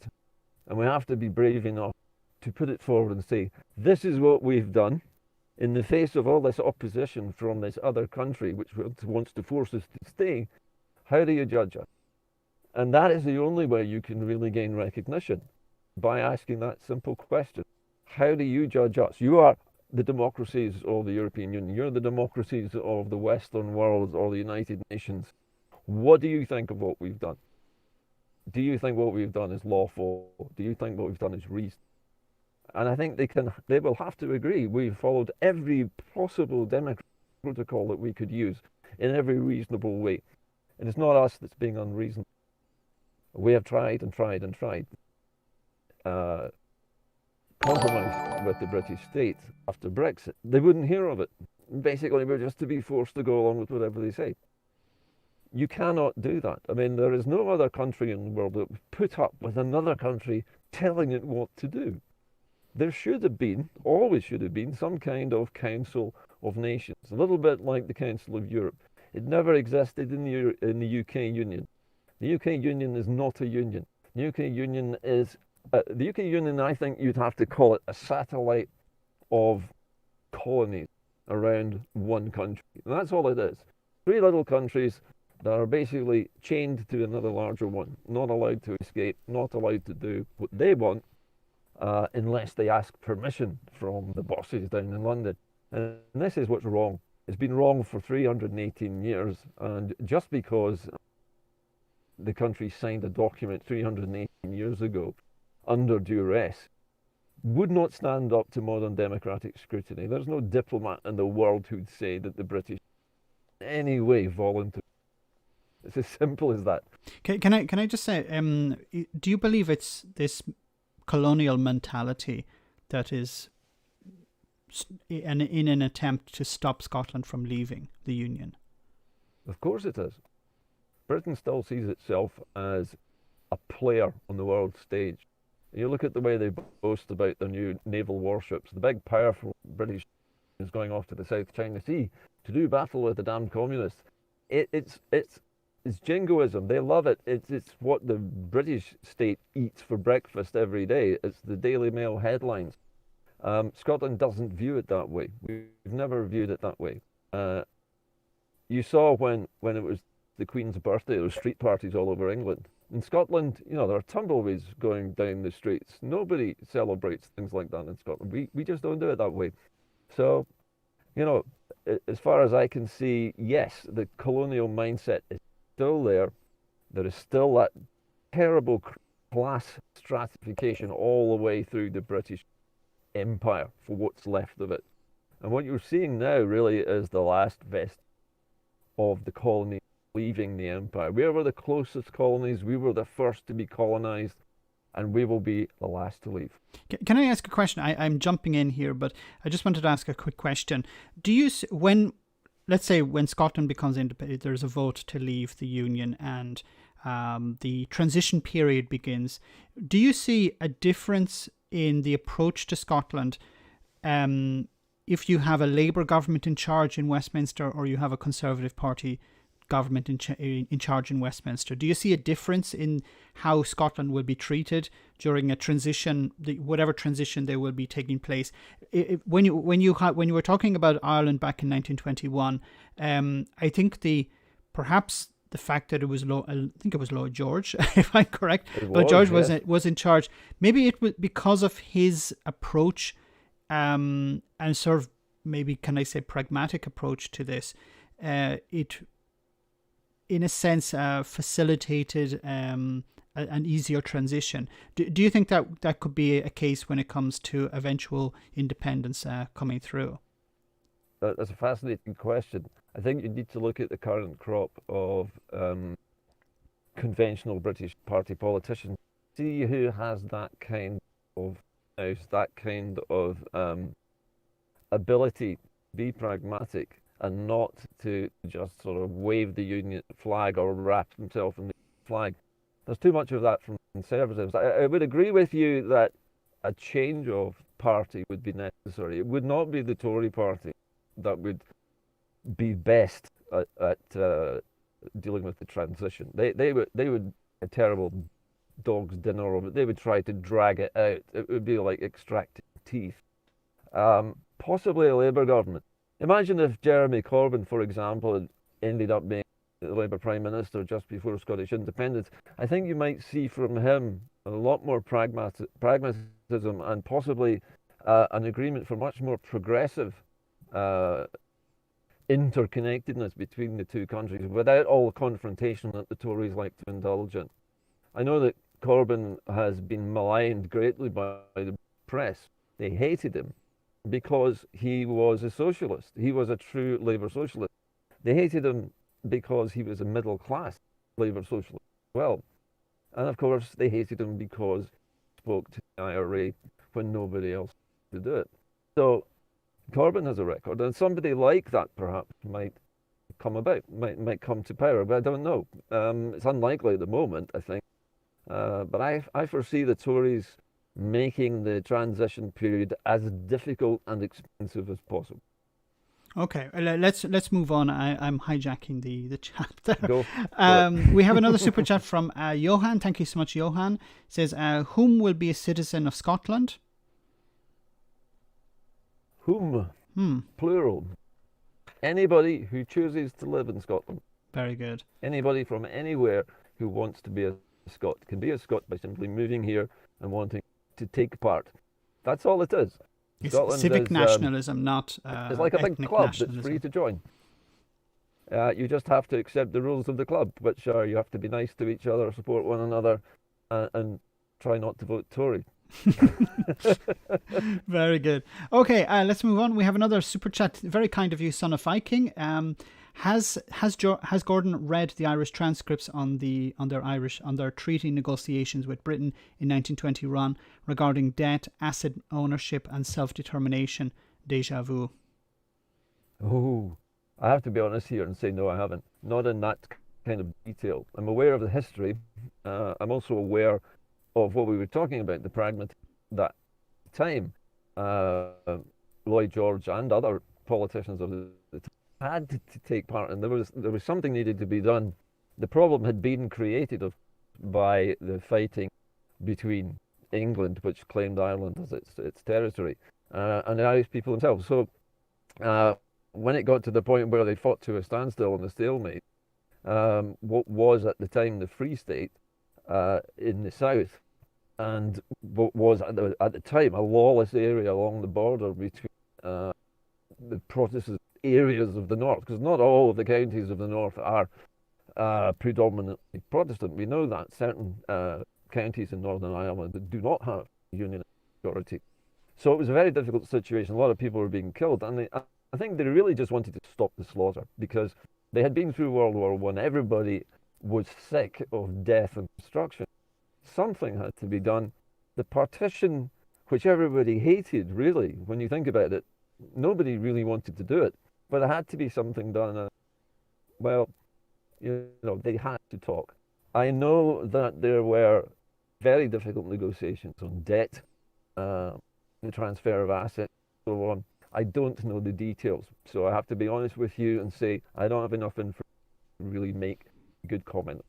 And we have to be brave enough to put it forward and say, this is what we've done in the face of all this opposition from this other country which wants to force us to stay. How do you judge us? And that is the only way you can really gain recognition, by asking that simple question. How do you judge us? You are the democracies of the European Union. You're the democracies of the Western world or the United Nations. What do you think of what we've done? Do you think what we've done is lawful? Do you think what we've done is reasonable? And I think they will have to agree. We've followed every possible democratic protocol that we could use in every reasonable way. And it's not us that's being unreasonable. We have tried and tried and tried. Compromise with the British state after Brexit. They wouldn't hear of it. Basically, we're just to be forced to go along with whatever they say. You cannot do that. I mean, there is no other country in the world that would put up with another country telling it what to do. There should have been, always should have been, some kind of Council of Nations, a little bit like the Council of Europe. It never existed in the UK Union. The UK Union is not a union. The UK Union is, I think you'd have to call it a satellite of colonies around one country. And that's all it is. 3 little countries that are basically chained to another larger one, not allowed to escape, not allowed to do what they want, unless they ask permission from the bosses down in London. And this is what's wrong. It's been wrong for 318 years, and just because the country signed a document 318 years ago under duress would not stand up to modern democratic scrutiny. There's no diplomat in the world who'd say that the British in any way volunteered. It's as simple as that. Can I just say, do you believe it's this colonial mentality that is in an attempt to stop Scotland from leaving the Union? Of course it is. Britain still sees itself as a player on the world stage. You look at the way they boast about their new naval warships. The big powerful British is going off to the South China Sea to do battle with the damned communists. It's jingoism. They love it. It's what the British state eats for breakfast every day. It's the Daily Mail headlines. Scotland doesn't view it that way. We've never viewed it that way. You saw when it was the Queen's birthday, there were street parties all over England. In Scotland, there are tumbleweeds going down the streets. Nobody celebrates things like that in Scotland. We just don't do it that way. So, as far as I can see, yes, the colonial mindset is still there. There is still that terrible class stratification all the way through the British Empire for what's left of it. And what you're seeing now really is the last vestige of the colony leaving the empire. We were the closest colonies, we were the first to be colonized, and we will be the last to leave. Can I ask a question? I'm jumping in here, but I just wanted to ask a quick question. Do you, let's say when Scotland becomes independent, there's a vote to leave the Union and the transition period begins, do you see a difference in the approach to Scotland if you have a Labour government in charge in Westminster or you have a Conservative Party government in charge in Westminster? Do you see a difference in how Scotland will be treated during a transition, whatever transition there will be taking place? When you were talking about Ireland back in 1921, I think perhaps the fact that it was Lloyd George, if I'm correct, Lloyd George was in charge. Maybe it was because of his approach and sort of, maybe can I say, pragmatic approach to this. It, in a sense, facilitated an easier transition. Do you think that could be a case when it comes to eventual independence coming through? That's a fascinating question. I think you need to look at the current crop of conventional British party politicians, see who has that kind of ability to be pragmatic and not to just sort of wave the Union flag or wrap himself in the flag. There's too much of that from Conservatives. I would agree with you that a change of party would be necessary. It would not be the Tory party that would be best at dealing with the transition. They would a terrible dog's dinner of it. They would try to drag it out. It would be like extracting teeth. Possibly a Labour government. Imagine if Jeremy Corbyn, for example, had ended up being the Labour Prime Minister just before Scottish independence. I think you might see from him a lot more pragmatism and possibly an agreement for much more progressive interconnectedness between the two countries without all the confrontation that the Tories like to indulge in. I know that Corbyn has been maligned greatly by the press. They hated him because he was a socialist. He was a true Labour socialist. They hated him because he was a middle class Labour socialist as well. And of course, they hated him because he spoke to the IRA when nobody else could do it. So Corbyn has a record, and somebody like that perhaps might come about, might come to power, but I don't know. It's unlikely at the moment, I think. But I foresee the Tories making the transition period as difficult and expensive as possible. Okay, let's move on. I'm hijacking the chat there. Go we have another super chat from Johan. Thank you so much, Johan. It says, whom will be a citizen of Scotland? Whom? Plural. Anybody who chooses to live in Scotland. Very good. Anybody from anywhere who wants to be a Scot can be a Scot by simply moving here and wanting to take part. That's all it is. It's Scotland civic is, nationalism, not it's like a big club that's free to join. You just have to accept the rules of the club, which are you have to be nice to each other, support one another, and try not to vote Tory. Very good. Okay, let's move on. We have another super chat. Very kind of you, Son of Viking. Has Gordon read the Irish transcripts on their treaty negotiations with Britain in 1921 regarding debt, asset ownership, and self-determination? Deja vu. Oh, I have to be honest here and say no, I haven't. Not in that kind of detail. I'm aware of the history. I'm also aware of what we were talking about, the pragmatism that time. Lloyd George and other politicians of the time had to take part, and there was something needed to be done. The problem had been created by the fighting between England, which claimed Ireland as its territory, and the Irish people themselves. So when it got to the point where they fought to a standstill and a stalemate, what was at the time the Free State in the south, and what was at the time a lawless area along the border between the Protestant areas of the north, because not all of the counties of the north are predominantly Protestant. We know that certain counties in Northern Ireland do not have Unionist majority. So it was a very difficult situation. A lot of people were being killed, and I think they really just wanted to stop the slaughter because they had been through World War I. Everybody was sick of death and destruction. Something had to be done. The partition, which everybody hated, really, when you think about it, nobody really wanted to do it, but there had to be something done. Well, they had to talk. I know that there were very difficult negotiations on debt, the transfer of assets, and so on. I don't know the details, so I have to be honest with you and say I don't have enough information to really make a good comment.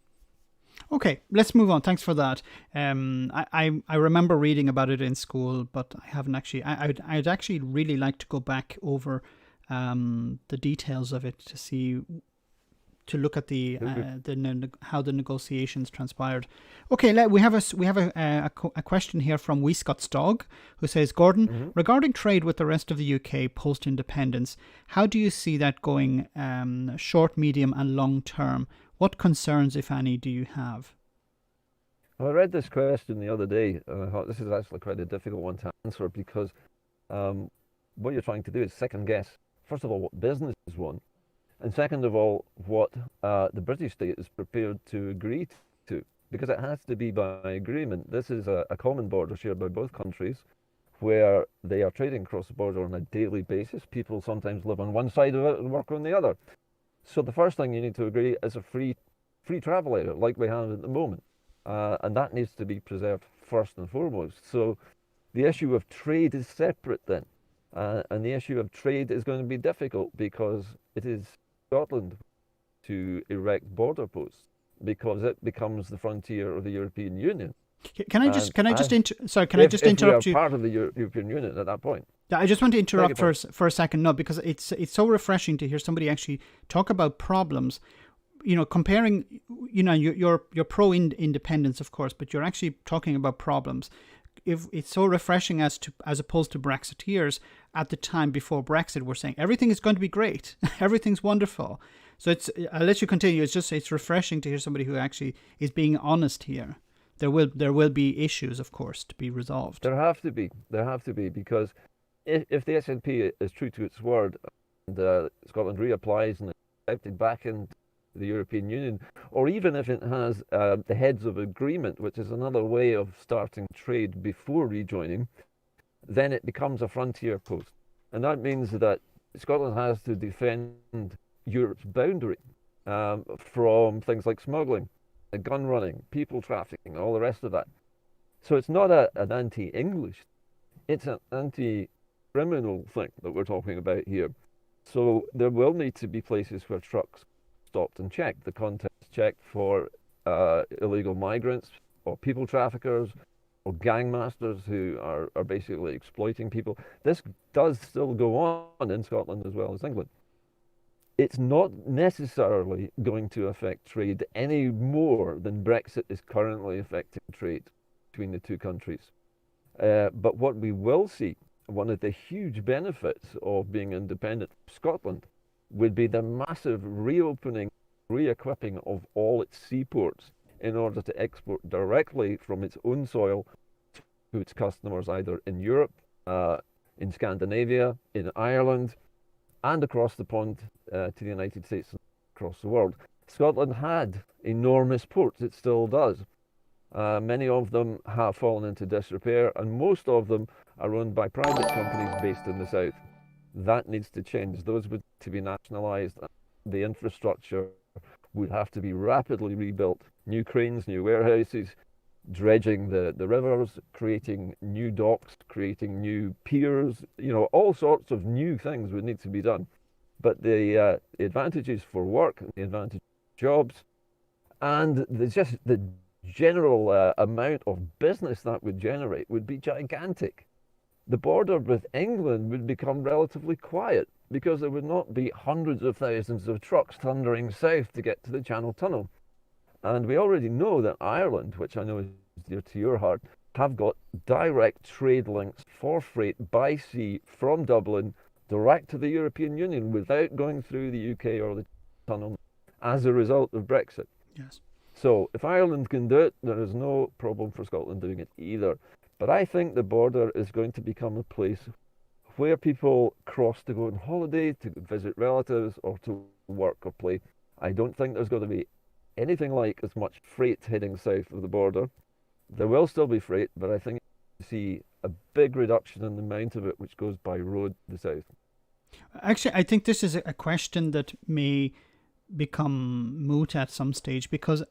Okay, let's move on. Thanks for that. I remember reading about it in school, but I haven't actually. I'd actually really like to go back over the details of it to look at how the negotiations transpired. Okay, we have a question here from We Scott's Dog, who says, Gordon, regarding trade with the rest of the UK post independence, how do you see that going short, medium, and long term? What concerns, if any, do you have? Well, I read this question the other day, and I thought this is actually quite a difficult one to answer because what you're trying to do is second guess, first of all, what businesses want, and second of all, what the British state is prepared to agree to, because it has to be by agreement. This is a common border shared by both countries where they are trading across the border on a daily basis. People sometimes live on one side of it and work on the other. So the first thing you need to agree is a free travel area like we have at the moment. And that needs to be preserved first and foremost. So the issue of trade is separate then. And the issue of trade is going to be difficult because it is Scotland to erect border posts because it becomes the frontier of the European Union. Can I just interrupt you? If we are part of the European Union at that point. Yeah, I just want to interrupt for a second. No, because it's so refreshing to hear somebody actually talk about problems. Comparing, you're pro independence, of course, but you're actually talking about problems. if it's so refreshing as opposed to Brexiteers at the time before Brexit were saying everything is going to be great, everything's wonderful. So I'll let you continue. It's refreshing to hear somebody who actually is being honest here. There will be issues, of course, to be resolved. There have to be, because if the SNP is true to its word, and Scotland reapplies and is accepted back into the European Union, or even if it has the heads of agreement, which is another way of starting trade before rejoining, then it becomes a frontier post. And that means that Scotland has to defend Europe's boundary from things like smuggling, gun running, people trafficking, all the rest of that. So it's not an anti-English, it's an anti-criminal thing that we're talking about here. So there will need to be places where trucks stopped and checked, the contents checked for illegal migrants or people traffickers or gangmasters who are basically exploiting people. This does still go on in Scotland as well as England. It's not necessarily going to affect trade any more than Brexit is currently affecting trade between the two countries. But what we will see, one of the huge benefits of being independent from Scotland, would be the massive reopening, re-equipping of all its seaports in order to export directly from its own soil to its customers, either in Europe, in Scandinavia, in Ireland, and across the pond to the United States and across the world. Scotland had enormous ports, it still does. Many of them have fallen into disrepair, and most of them are owned by private companies based in the south. That needs to change. Those would to be nationalised. The infrastructure would have to be rapidly rebuilt. New cranes, new warehouses, dredging the rivers, creating new docks, creating new piers, all sorts of new things would need to be done. But the advantages for work, the advantages for jobs, and the general amount of business that would generate would be gigantic. The border with England would become relatively quiet because there would not be hundreds of thousands of trucks thundering south to get to the Channel Tunnel. And we already know that Ireland, which I know is dear to your heart, have got direct trade links for freight by sea from Dublin direct to the European Union without going through the UK or the tunnel as a result of Brexit. Yes. So if Ireland can do it, there is no problem for Scotland doing it either. But I think the border is going to become a place where people cross to go on holiday, to visit relatives, or to work or play. I don't think there's going to be anything like as much freight heading south of the border. There will still be freight, but I think you see a big reduction in the amount of it which goes by road to the south. Actually, I think this is a question that may become moot at some stage, because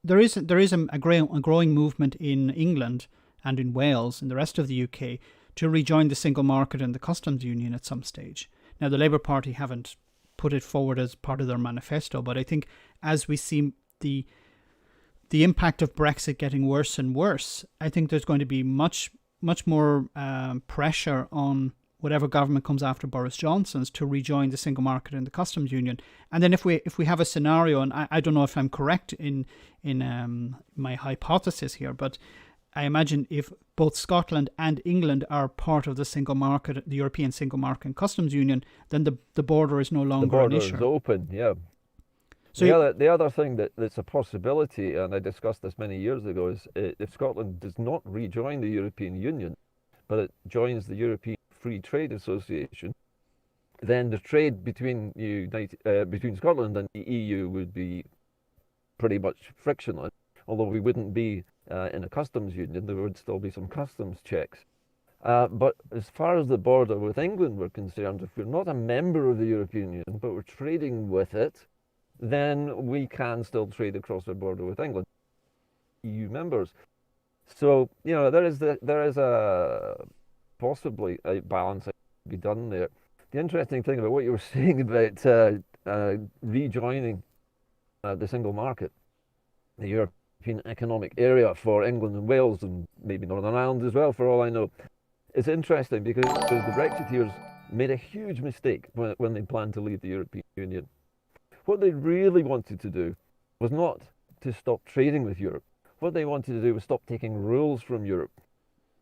there is a growing movement in England and in Wales and the rest of the UK to rejoin the single market and the customs union at some stage. Now, the Labour Party haven't put it forward as part of their manifesto, but I think as we see the impact of Brexit getting worse and worse, I think there's going to be much more pressure on whatever government comes after Boris Johnson's to rejoin the single market and the customs union. And then if we have a scenario, and I don't know if I'm correct in my hypothesis here, but I imagine if both Scotland and England are part of the single market, the European single market and customs union, then the border is no longer an issue. The border is open, yeah. So the other thing that's a possibility, and I discussed this many years ago, is if Scotland does not rejoin the European Union, but it joins the European Free Trade Association, then the trade between Scotland and the EU would be pretty much frictionless. Although we wouldn't be in a customs union, there would still be some customs checks. But as far as the border with England were concerned, if we're not a member of the European Union, but we're trading with it, then we can still trade across the border with England, EU members. So, there is possibly a balance that can be done there. The interesting thing about what you were saying about rejoining the single market, the European Economic Area for England and Wales, and maybe Northern Ireland as well, for all I know, it's interesting because the Brexiteers made a huge mistake when they planned to leave the European Union. What they really wanted to do was not to stop trading with Europe. What they wanted to do was stop taking rules from Europe.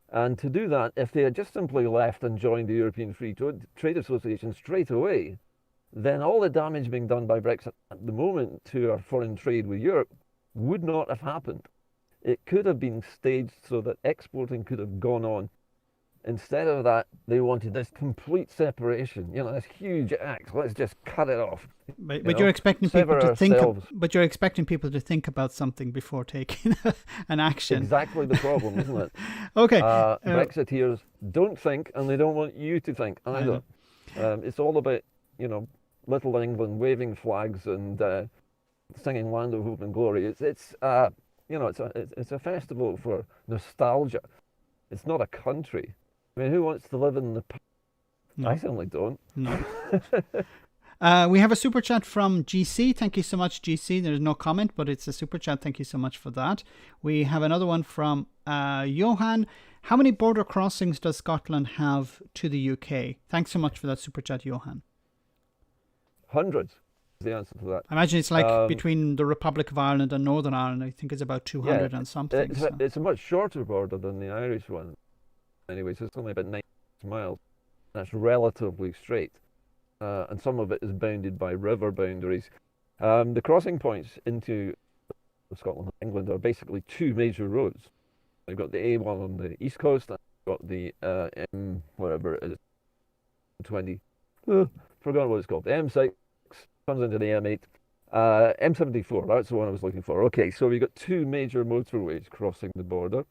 And to do that, if they had just simply left and joined the European Free Trade Association straight away, then all the damage being done by Brexit at the moment to our foreign trade with Europe would not have happened. It could have been staged so that exporting could have gone on. Instead of that, they wanted this complete separation, this huge axe. Let's just cut it off. But you're expecting people to think. But you're expecting people to think about something before taking an action. Exactly the problem, isn't it? Okay. Brexiteers don't think, and they don't want you to think either. It's all about, Little England waving flags and singing "Land of Hope and Glory." It's a festival for nostalgia. It's not a country. I mean, who wants to live in the past? No. I certainly don't. No. We have a super chat from GC. Thank you so much, GC. There's no comment, but it's a super chat. Thank you so much for that. We have another one from Johan. How many border crossings does Scotland have to the UK? Thanks so much for that super chat, Johan. Hundreds is the answer to that. I imagine it's like between the Republic of Ireland and Northern Ireland. I think it's about 200 and something. It's a much shorter border than the Irish one. Anyway, so it's only about 9 miles. That's relatively straight. And some of it is bounded by river boundaries. The crossing points into Scotland and England are basically two major roads. You've got the A1 on the east coast, and you've got the M, whatever it is, 20. Forgot what it's called. The M6 comes into the M8. M74, that's the one I was looking for. Okay, so we've got two major motorways crossing the border.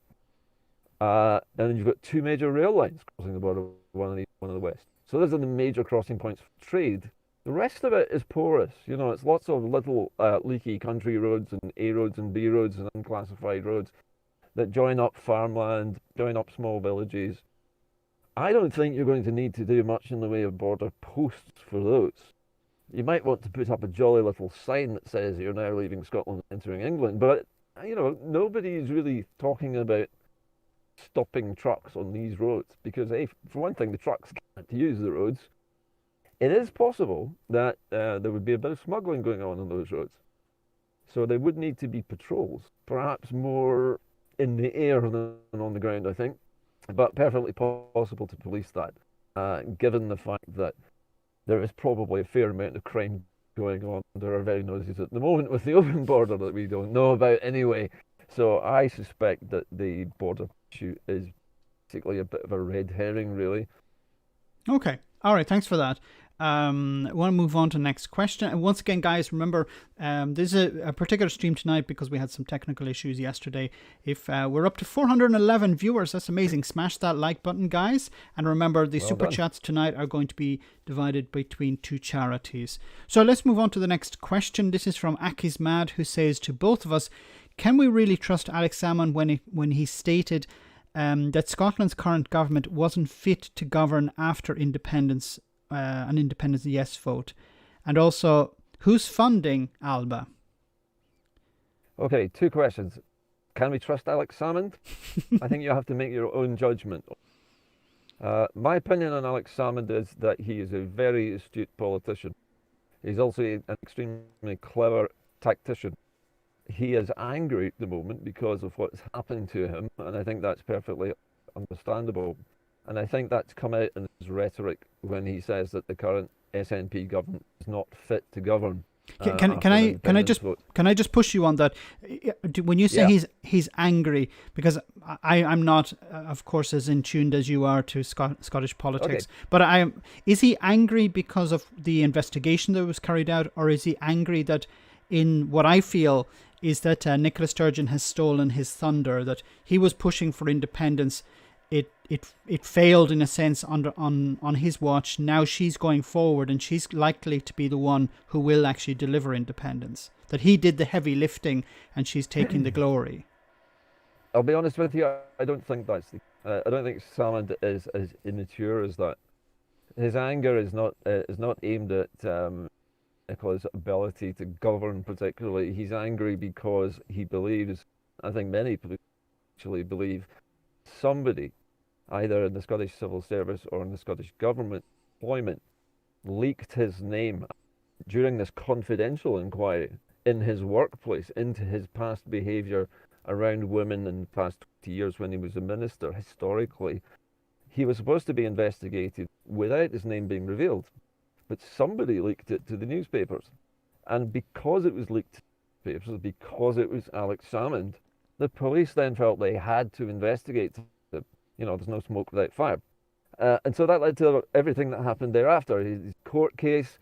And then you've got two major rail lines crossing the border, one on the east, one on the west. So those are the major crossing points for trade. The rest of it is porous. It's lots of little leaky country roads and A roads and B roads and unclassified roads that join up farmland, join up small villages. I don't think you're going to need to do much in the way of border posts for those. You might want to put up a jolly little sign that says you're now leaving Scotland and entering England, but nobody's really talking about stopping trucks on these roads because, for one thing, the trucks can't use the roads. It is possible that there would be a bit of smuggling going on those roads. So there would need to be patrols, perhaps more in the air than on the ground, I think, but perfectly possible to police that, given the fact that there is probably a fair amount of crime going on under our very noses at the moment with the open border that we don't know about anyway. So I suspect that the border issue is basically a bit of a red herring, really. Okay. All right. Thanks for that. I want to move on to the next question. And once again, guys, remember, this is a particular stream tonight because we had some technical issues yesterday. If we're up to 411 viewers, that's amazing. Smash that like button, guys. And remember, the super chats tonight are going to be divided between two charities. So let's move on to the next question. This is from Aki's Mad, who says to both of us, can we really trust Alex Salmond when he stated that Scotland's current government wasn't fit to govern after independence, an independence yes vote? And also, who's funding Alba? Okay, two questions. Can we trust Alex Salmond? I think you have to make your own judgment. My opinion on Alex Salmond is that he is a very astute politician. He's also an extremely clever tactician. He is angry at the moment because of what's happened to him, and I think that's perfectly understandable. And I think that's come out in his rhetoric when he says that the current SNP government is not fit to govern. Can I just push you on that? When you say he's angry, because I'm not, of course, as in tuned as you are to Scottish politics. Okay. But is he angry because of the investigation that was carried out, or is he angry that in what I feel is that Nicola Sturgeon has stolen his thunder, that he was pushing for independence? It failed in a sense on his watch. Now she's going forward and she's likely to be the one who will actually deliver independence. That he did the heavy lifting and she's taking the glory. I'll be honest with you, I don't think that's I don't think Salmond is as immature as that. His anger is not aimed at Nicola's ability to govern particularly. He's angry because he believes, I think many people actually believe, somebody, either in the Scottish Civil Service or in the Scottish Government employment, leaked his name during this confidential inquiry in his workplace into his past behaviour around women in the past 20 years when he was a minister, historically, he was supposed to be investigated without his name being revealed. But somebody leaked it to the newspapers. And because it was leaked to the newspapers, because it was Alex Salmond, the police then felt they had to investigate it. There's no smoke without fire. And so that led to everything that happened thereafter. His court case,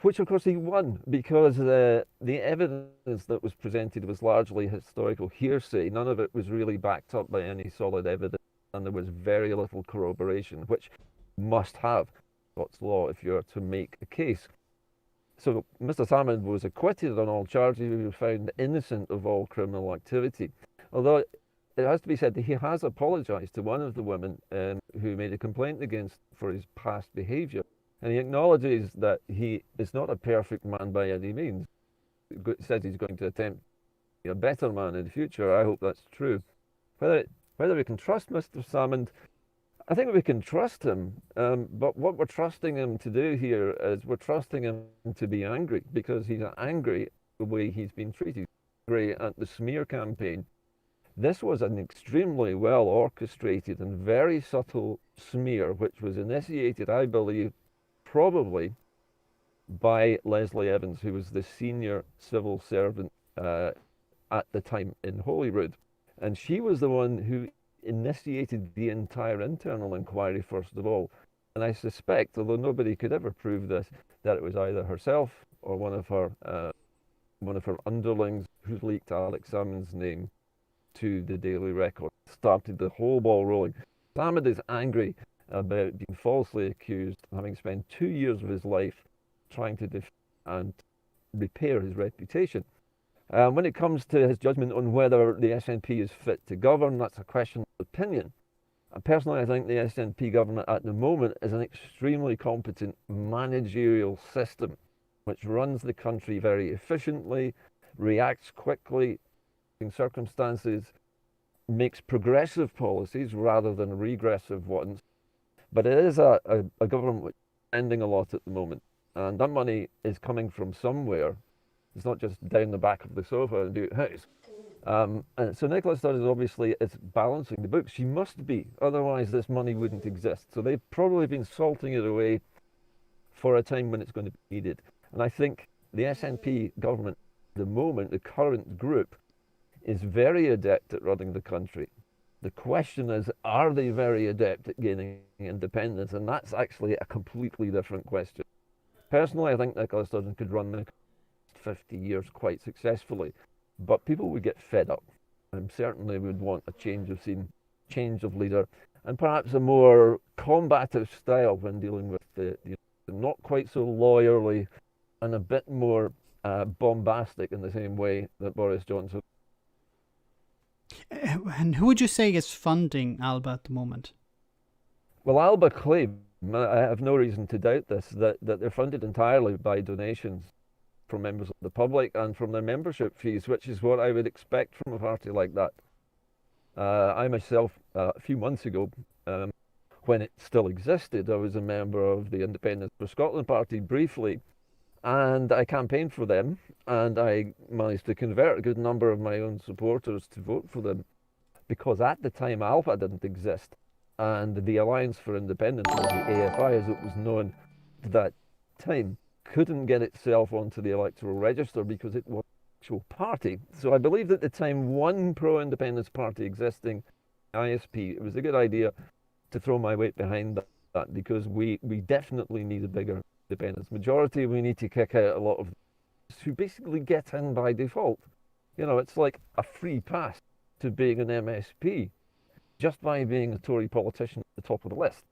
which of course he won because the evidence that was presented was largely historical hearsay. None of it was really backed up by any solid evidence, and there was very little corroboration, which must have Scots law if you're to make a case. So Mr. Salmond was acquitted on all charges. He was found innocent of all criminal activity. Although it has to be said that he has apologised to one of the women who made a complaint against for his past behaviour. And he acknowledges that he is not a perfect man by any means. He says he's going to attempt to be a better man in the future. I hope that's true. Whether we can trust Mr. Salmond, I think we can trust him. But what we're trusting him to do here is we're trusting him to be angry, because he's angry the way he's been treated. Angry at the smear campaign. This was an extremely well orchestrated and very subtle smear, which was initiated, I believe, probably by Leslie Evans, who was the senior civil servant at the time in Holyrood. And she was the one who initiated the entire internal inquiry first of all. And I suspect, although nobody could ever prove this, that it was either herself or one of her underlings who leaked Alex Salmond's name to the Daily Record, started the whole ball rolling. Salmond is angry about being falsely accused, having spent 2 years of his life trying to defend and repair his reputation. When it comes to his judgment on whether the SNP is fit to govern, that's a question of opinion. Personally, I think the SNP government at the moment is an extremely competent managerial system which runs the country very efficiently, reacts quickly in circumstances, makes progressive policies rather than regressive ones. But it is a government which is spending a lot at the moment, and that money is coming from somewhere. It's not just down the back of the sofa and do it house. And so Nicola Sturgeon obviously is balancing the books. She must be, otherwise this money wouldn't exist. So they've probably been salting it away for a time when it's going to be needed. And I think the SNP government at the moment, the current group, is very adept at running the country. The question is, are they very adept at gaining independence? And that's actually a completely different question. Personally, I think Nicola Sturgeon could run the 50 years quite successfully, but people would get fed up and certainly would want a change of scene, change of leader, and perhaps a more combative style when dealing with the not quite so lawyerly and a bit more bombastic in the same way that Boris Johnson. And who would you say is funding Alba at the moment? Well, Alba claim, I have no reason to doubt this, that they're funded entirely by donations from members of the public and from their membership fees, which is what I would expect from a party like that. I myself, a few months ago, when it still existed, I was a member of the Independence for Scotland party briefly, and I campaigned for them, and I managed to convert a good number of my own supporters to vote for them, because at the time Alba didn't exist, and the Alliance for Independence, or the AFI as it was known at that time, couldn't get itself onto the electoral register because it was an actual party. So I believed at the time one pro-independence party existing, ISP, it was a good idea to throw my weight behind that, because we definitely need a bigger independence majority. We need to kick out a lot of who basically get in by default. It's like a free pass to being an MSP just by being a Tory politician at the top of the list.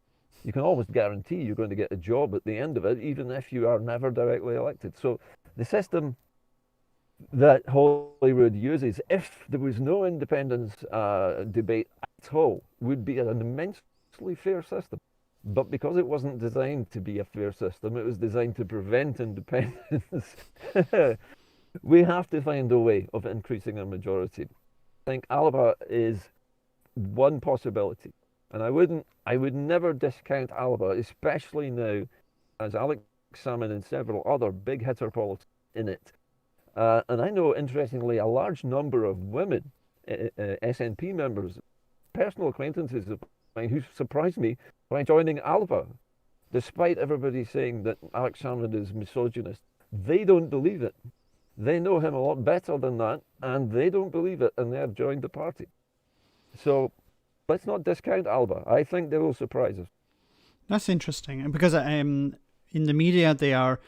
You can almost guarantee you're going to get a job at the end of it, even if you are never directly elected. So the system that Holyrood uses, if there was no independence debate at all, would be an immensely fair system. But because it wasn't designed to be a fair system, it was designed to prevent independence. We have to find a way of increasing our majority. I think Alba is one possibility. And I would never discount Alba, especially now, as Alex Salmond and several other big hitter politicians in it. And I know, interestingly, a large number of women SNP members, personal acquaintances of mine, who surprised me by joining Alba, despite everybody saying that Alex Salmond is misogynist. They don't believe it. They know him a lot better than that, and they don't believe it, and they have joined the party. So let's not discount Alba. I think they will surprise us. That's interesting, because in the media they are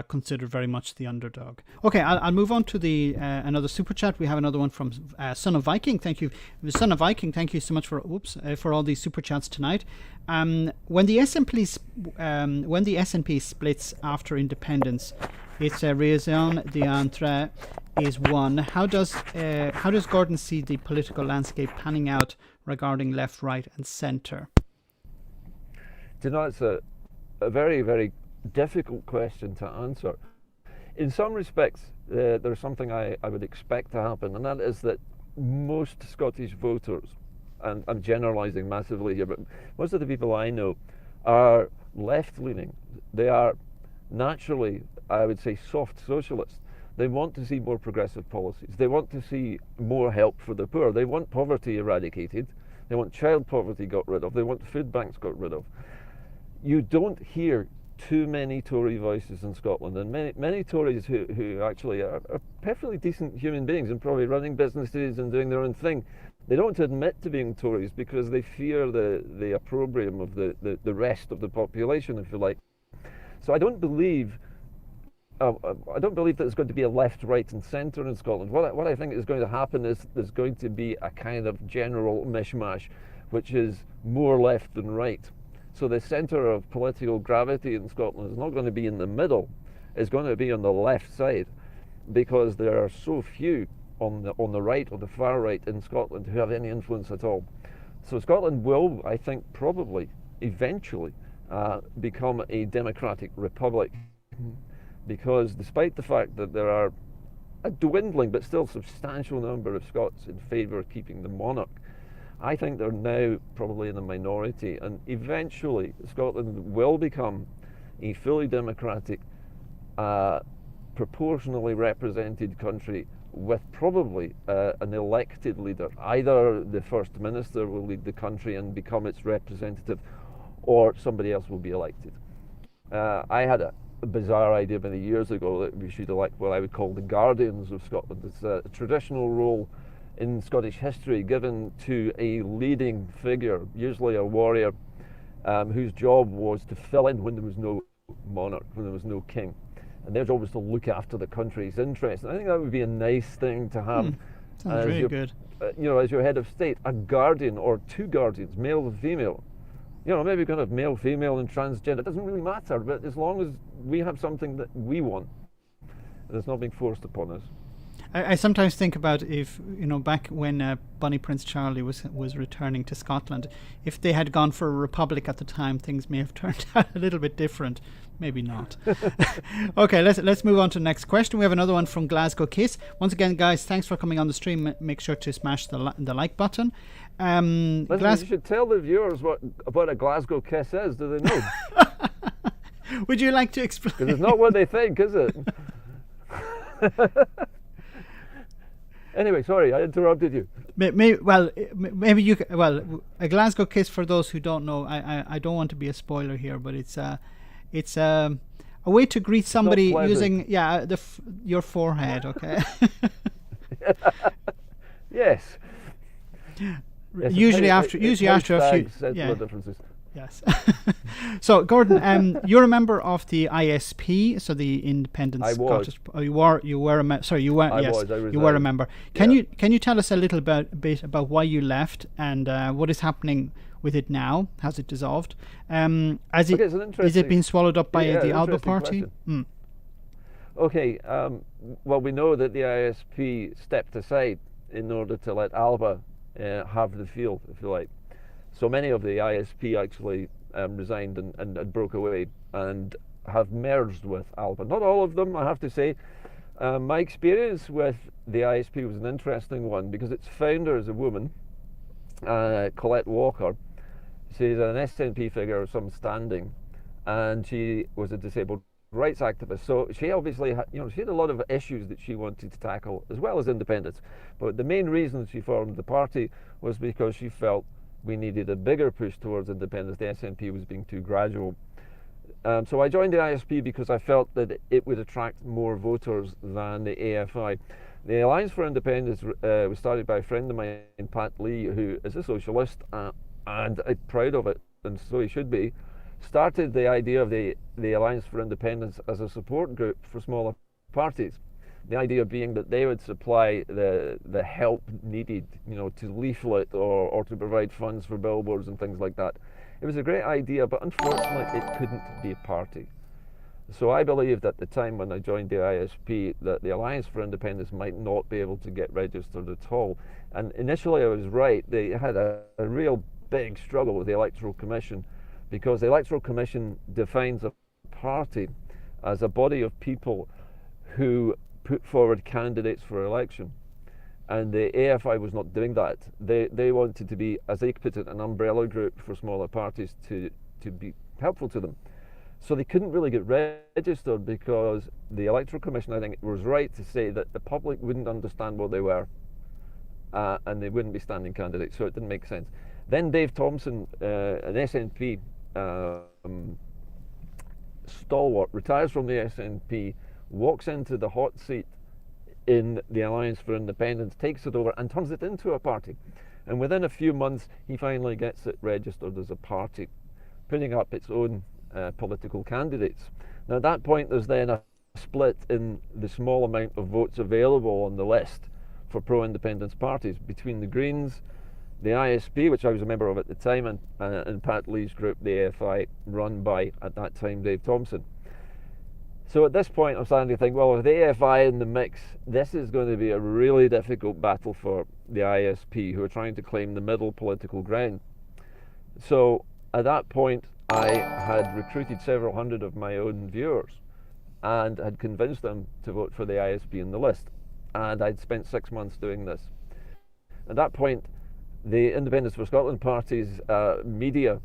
considered very much the underdog. Okay, I'll move on to the another super chat. We have another one from Son of Viking. Thank you, Son of Viking. Thank you so much for for all these super chats tonight. When the SNP splits after independence, its raison d'être is one. How does Gordon see the political landscape panning out regarding left, right, and centre? Do you know, it's a very, very difficult question to answer. In some respects, there's something I would expect to happen, and that is that most Scottish voters, and I'm generalising massively here, but most of the people I know are left-leaning. They are naturally, I would say, soft socialists. They want to see more progressive policies. They want to see more help for the poor. They want poverty eradicated. They want child poverty got rid of. They want food banks got rid of. You don't hear too many Tory voices in Scotland, and many Tories who actually are perfectly decent human beings and probably running businesses and doing their own thing. They don't admit to being Tories because they fear the opprobrium of the rest of the population, if you like. So I don't believe that there's going to be a left, right, and centre in Scotland. What I think is going to happen is there's going to be a kind of general mishmash, which is more left than right. So the centre of political gravity in Scotland is not going to be in the middle. It's going to be on the left side, because there are so few on the right or the far right in Scotland who have any influence at all. So Scotland will, I think, probably eventually become a democratic republic, because despite the fact that there are a dwindling but still substantial number of Scots in favour of keeping the monarch, I think they're now probably in the minority, and eventually Scotland will become a fully democratic, proportionally represented country with probably an elected leader. Either the First Minister will lead the country and become its representative, or somebody else will be elected. I had a bizarre idea many years ago that we should elect what I would call the Guardians of Scotland. It's a traditional role in Scottish history given to a leading figure, usually a warrior, whose job was to fill in when there was no monarch, when there was no king. And their job was to look after the country's interests. And I think that would be a nice thing to have. Sounds really good. As your head of state, a guardian or two guardians, male and female. Maybe we can have male, female, and transgender. It doesn't really matter, but as long as we have something that we want, that's not being forced upon us. I sometimes think about if, back when Bonnie Prince Charlie was returning to Scotland, if they had gone for a republic at the time, things may have turned out a little bit different. Maybe not. Okay, let's move on to the next question. We have another one from Glasgow Kiss. Once again, guys, thanks for coming on the stream. Make sure to smash the like button. Listen, you should tell the viewers what a Glasgow Kiss is. Do they know? Would you like to explain? Because it's not what they think, is it? Anyway, sorry, I interrupted you. Maybe you. Well, a Glasgow Kiss, for those who don't know, I don't want to be a spoiler here, but it's a way to greet somebody using your forehead. Okay. Yes. Usually after a few. Yeah. Yes. So, Gordon, you're a member of the ISP, so the Independent Scottish. You were a member. You were a member. Can you tell us a little bit about why you left and what is happening with it now? Has it dissolved? Is it being swallowed up by the Alba party? Okay. Well, we know that the ISP stepped aside in order to let Alba have the field, if you like. So many of the ISP actually resigned and broke away and have merged with Alba. Not all of them, I have to say. My experience with the ISP was an interesting one because its founder is a woman, Colette Walker. She's an SNP figure of some standing, and she was a disabled rights activist. So she obviously had, she had a lot of issues that she wanted to tackle, as well as independence. But the main reason she formed the party was because she felt we needed a bigger push towards independence. The SNP was being too gradual. So I joined the ISP because I felt that it would attract more voters than the AFI. The Alliance for Independence was started by a friend of mine, Pat Lee, who is a socialist, and I'm proud of it, and so he should be. Started the idea of the Alliance for Independence as a support group for smaller parties. The idea being that they would supply the help needed, to leaflet or to provide funds for billboards and things like that. It was a great idea, but unfortunately it couldn't be a party. So I believed at the time when I joined the ISP that the Alliance for Independence might not be able to get registered at all. And initially I was right. They had a real big struggle with the Electoral Commission, because the Electoral Commission defines a party as a body of people who put forward candidates for election. And the AFI was not doing that. They wanted to be, as they put it, an umbrella group for smaller parties to be helpful to them. So they couldn't really get registered because the Electoral Commission, I think, was right to say that the public wouldn't understand what they were, and they wouldn't be standing candidates, so it didn't make sense. Then Dave Thompson, an SNP stalwart, retires from the SNP, walks into the hot seat in the Alliance for Independence, takes it over and turns it into a party. And within a few months, he finally gets it registered as a party, putting up its own political candidates. Now at that point, there's then a split in the small amount of votes available on the list for pro-independence parties between the Greens, the ISP, which I was a member of at the time, and Pat Lee's group, the AFI, run by, at that time, Dave Thompson. So at this point, I'm starting to think, well, with the AFI in the mix, this is going to be a really difficult battle for the ISP, who are trying to claim the middle political ground. So at that point, I had recruited several hundred of my own viewers and had convinced them to vote for the ISP in the list. And I'd spent 6 months doing this. At that point, the Independence for Scotland Party's media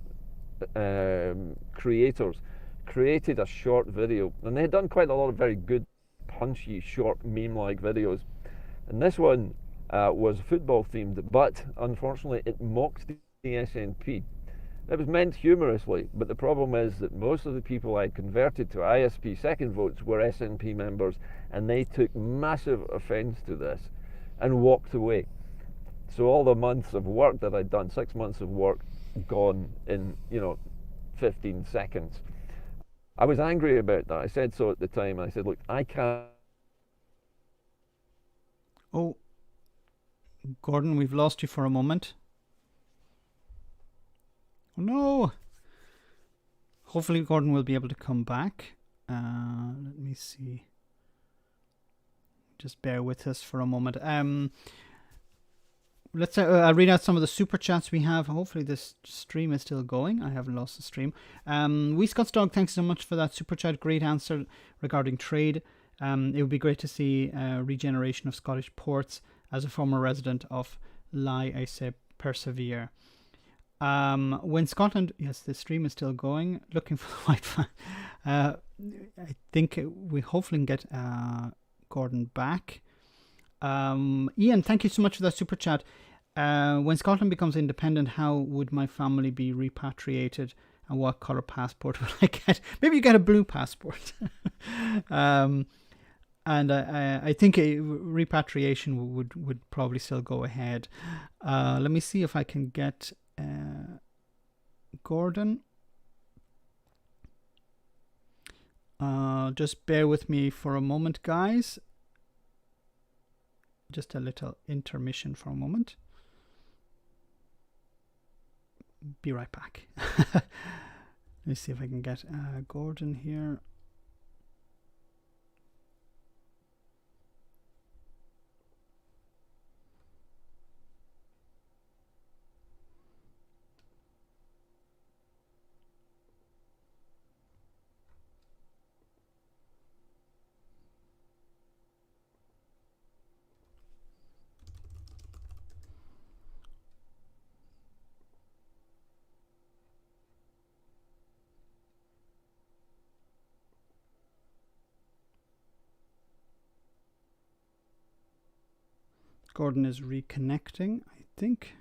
creators created a short video, and they had done quite a lot of very good, punchy, short, meme-like videos. And this one was football themed, but unfortunately it mocked the SNP. It was meant humorously, but the problem is that most of the people I converted to ISP second votes were SNP members, and they took massive offence to this and walked away. So all the months of work that I'd done, 6 months of work, gone in 15 seconds. I was angry about that. I said so at the time. I said, look, I can't. Oh, Gordon, we've lost you for a moment. Oh no! Hopefully Gordon will be able to come back. Let me see. Just bear with us for a moment. Let's read out some of the super chats we have. Hopefully this stream is still going. I haven't lost the stream. Wee Scott's Dog, thanks so much for that super chat. Great answer regarding trade. It would be great to see regeneration of Scottish ports. As a former resident of Lie, I say persevere. When Scotland, yes, the stream is still going. Looking for the white fan. I think we hopefully can get Gordon back. Ian, thank you so much for that super chat. When Scotland becomes independent, how would my family be repatriated, and what colour passport would I get? Maybe you get a blue passport. And I think a repatriation would probably still go ahead. Let me see if I can get Gordon. Just bear with me for a moment, guys. Just a little intermission for a moment. Be right back. Let me see if I can get Gordon here. Gordon is reconnecting, I think.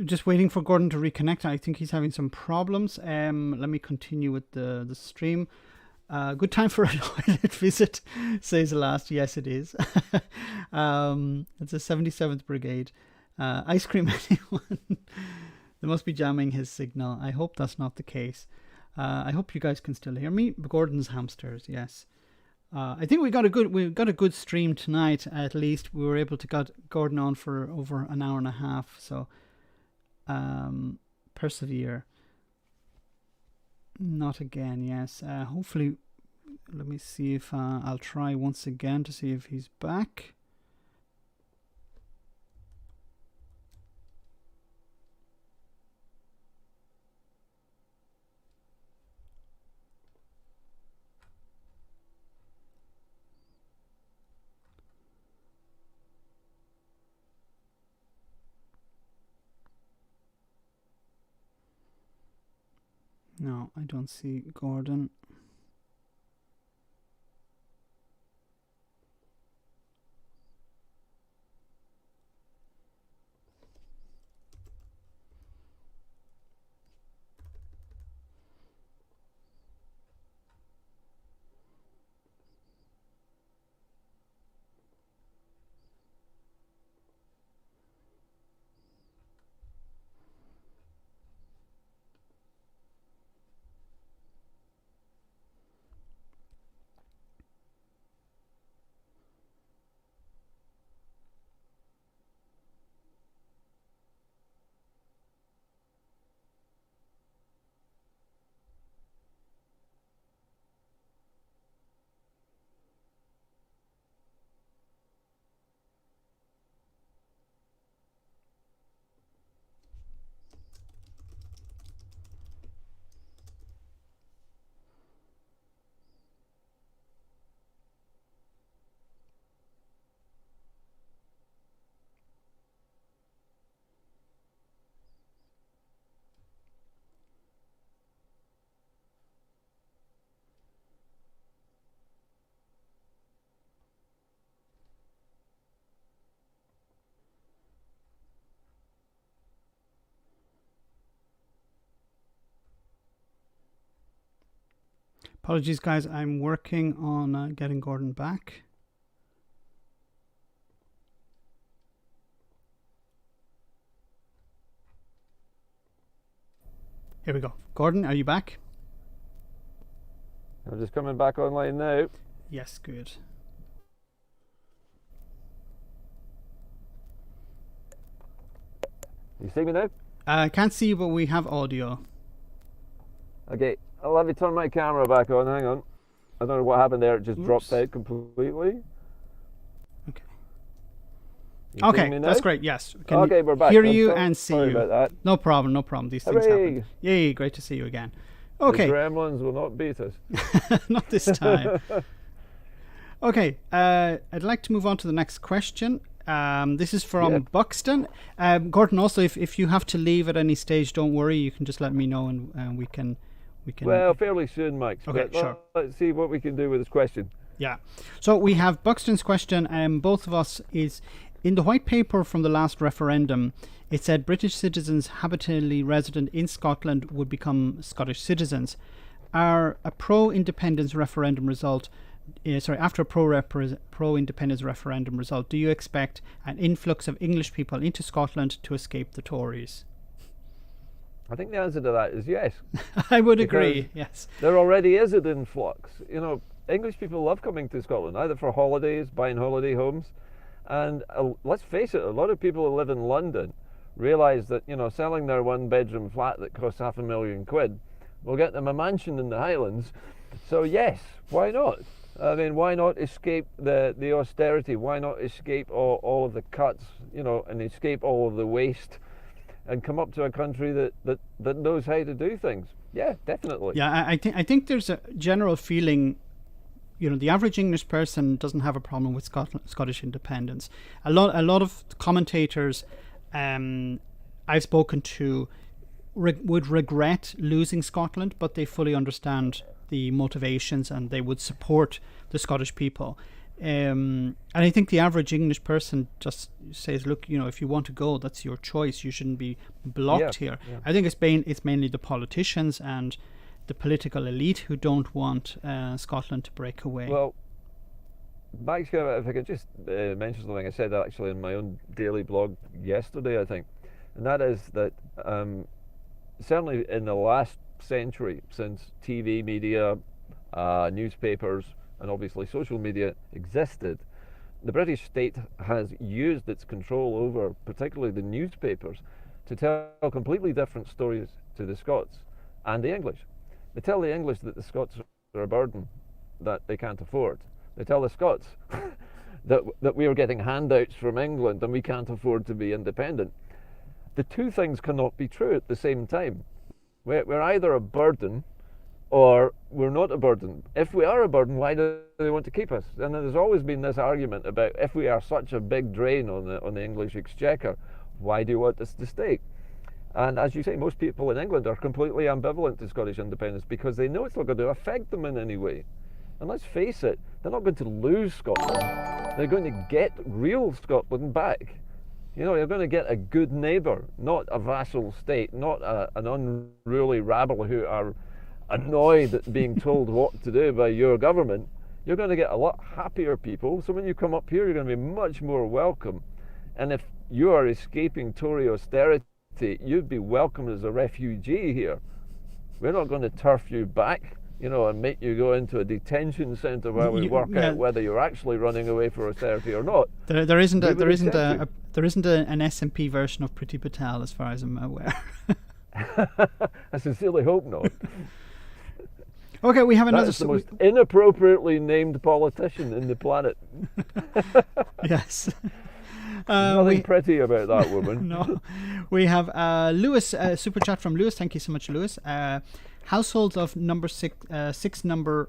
Just waiting for Gordon to reconnect. I think he's having some problems. Let me continue with the stream. Good time for a toilet visit, says the last. Yes, it is. It's the 77th Brigade. Ice cream, anyone? They must be jamming his signal. I hope that's not the case. I hope you guys can still hear me. Gordon's hamsters, yes. I think we got a good stream tonight. At least we were able to get Gordon on for over an hour and a half. So persevere. Not again, yes. Hopefully, let me see if I'll try once again to see if he's back. No, I don't see Gordon. Apologies, guys. I'm working on getting Gordon back. Here we go. Gordon, are you back? I'm just coming back online now. Yes, good. You see me now? I can't see you, but we have audio. Okay, I'll have you turn my camera back on. Hang on. I don't know what happened there. It just dropped out completely. Okay. You Okay, see me now? that's great. Yes. Can Okay, we're back. hear you and see sorry you. about that. No problem, no problem. These things Hooray! happen. Yay, great to see you again. Okay. The gremlins will not beat us. Not this time. Okay, I'd like to move on to the next question. This is from Buxton. Gordon, also, if you have to leave at any stage, don't worry. You can just let me know, and we can. Well, fairly soon, Mike. Okay, sure. Let's see what we can do with this question. Yeah. So we have Buxton's question. Both of us is in the white paper from the last referendum. It said British citizens habitually resident in Scotland would become Scottish citizens. After a pro-independence referendum result, do you expect an influx of English people into Scotland to escape the Tories? I think the answer to that is yes. I would agree, yes. There already is an influx. You know, English people love coming to Scotland, either for holidays, buying holiday homes. And let's face it, a lot of people who live in London realise that, you know, selling their one-bedroom flat that costs £500,000 will get them a mansion in the Highlands. So yes, why not? I mean, why not escape the austerity? Why not escape all of the cuts, you know, and escape all of the waste and come up to a country that knows how to do things? Yeah, definitely. Yeah, I think there's a general feeling the average English person doesn't have a problem with Scottish independence. A lot of commentators I've spoken to would regret losing Scotland, but they fully understand the motivations and they would support the Scottish people. And I think the average English person just says, look, if you want to go, that's your choice. You shouldn't be blocked here. Yeah. I think it's mainly the politicians and the political elite who don't want Scotland to break away. Well, Max, if I could just mention something I said actually in my own daily blog yesterday, I think, and that is that certainly in the last century, since TV media, newspapers, and obviously social media existed, the British state has used its control over particularly the newspapers to tell completely different stories to the Scots and the English. They tell the English that the Scots are a burden that they can't afford. They tell the Scots that we are getting handouts from England and we can't afford to be independent. The two things cannot be true at the same time. We're either a burden or we're not a burden. If we are a burden, why do they want to keep us? And there's always been this argument about if we are such a big drain on the English exchequer, why do you want us to stay? And as you say, most people in England are completely ambivalent to Scottish independence because they know it's not going to affect them in any way. And let's face it, they're not going to lose Scotland. They're going to get real Scotland back. You're going to get a good neighbour, not a vassal state, not an unruly rabble who are annoyed at being told what to do by your government. You're going to get a lot happier people. So when you come up here, you're going to be much more welcome. And if you are escaping Tory austerity, you'd be welcome as a refugee here. We're not going to turf you back, and make you go into a detention centre where we work out whether you're actually running away for austerity or not. There isn't an SNP version of Priti Patel, as far as I'm aware. I sincerely hope not. Okay, we have another. That's the most inappropriately named politician in the planet. Yes. Nothing pretty about that woman. No. We have Lewis, super chat from Lewis. Thank you so much, Lewis. Households of six number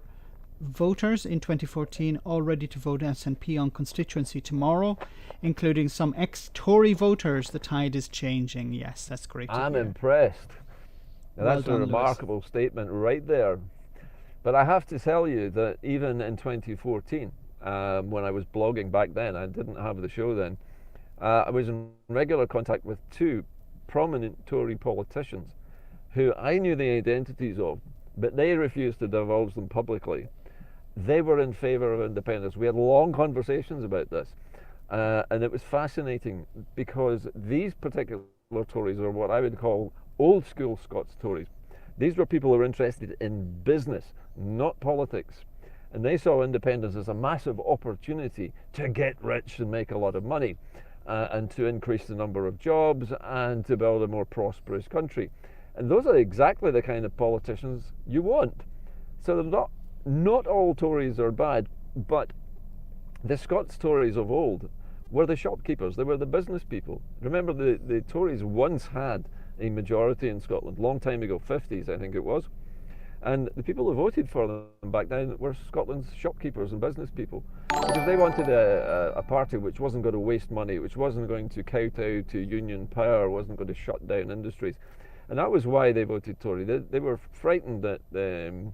voters in 2014 all ready to vote SNP on constituency tomorrow, including some ex-Tory voters. The tide is changing. Yes, that's great to I'm hear. Impressed. Now, Well that's done, a remarkable Lewis. statement right there. But I have to tell you that even in 2014, when I was blogging back then, I didn't have the show then, I was in regular contact with two prominent Tory politicians who I knew the identities of, but they refused to divulge them publicly. They were in favour of independence. We had long conversations about this, and it was fascinating because these particular Tories are what I would call old school Scots Tories. These were people who were interested in business, not politics. And they saw independence as a massive opportunity to get rich and make a lot of money, and to increase the number of jobs and to build a more prosperous country. And those are exactly the kind of politicians you want. So not all Tories are bad, but the Scots Tories of old were the shopkeepers, they were the business people. Remember, the Tories once had a majority in Scotland, long time ago, 50s I think it was, and the people who voted for them back then were Scotland's shopkeepers and business people, because they wanted a party which wasn't going to waste money, which wasn't going to kowtow to union power, wasn't going to shut down industries. And that was why they voted Tory. They were frightened that the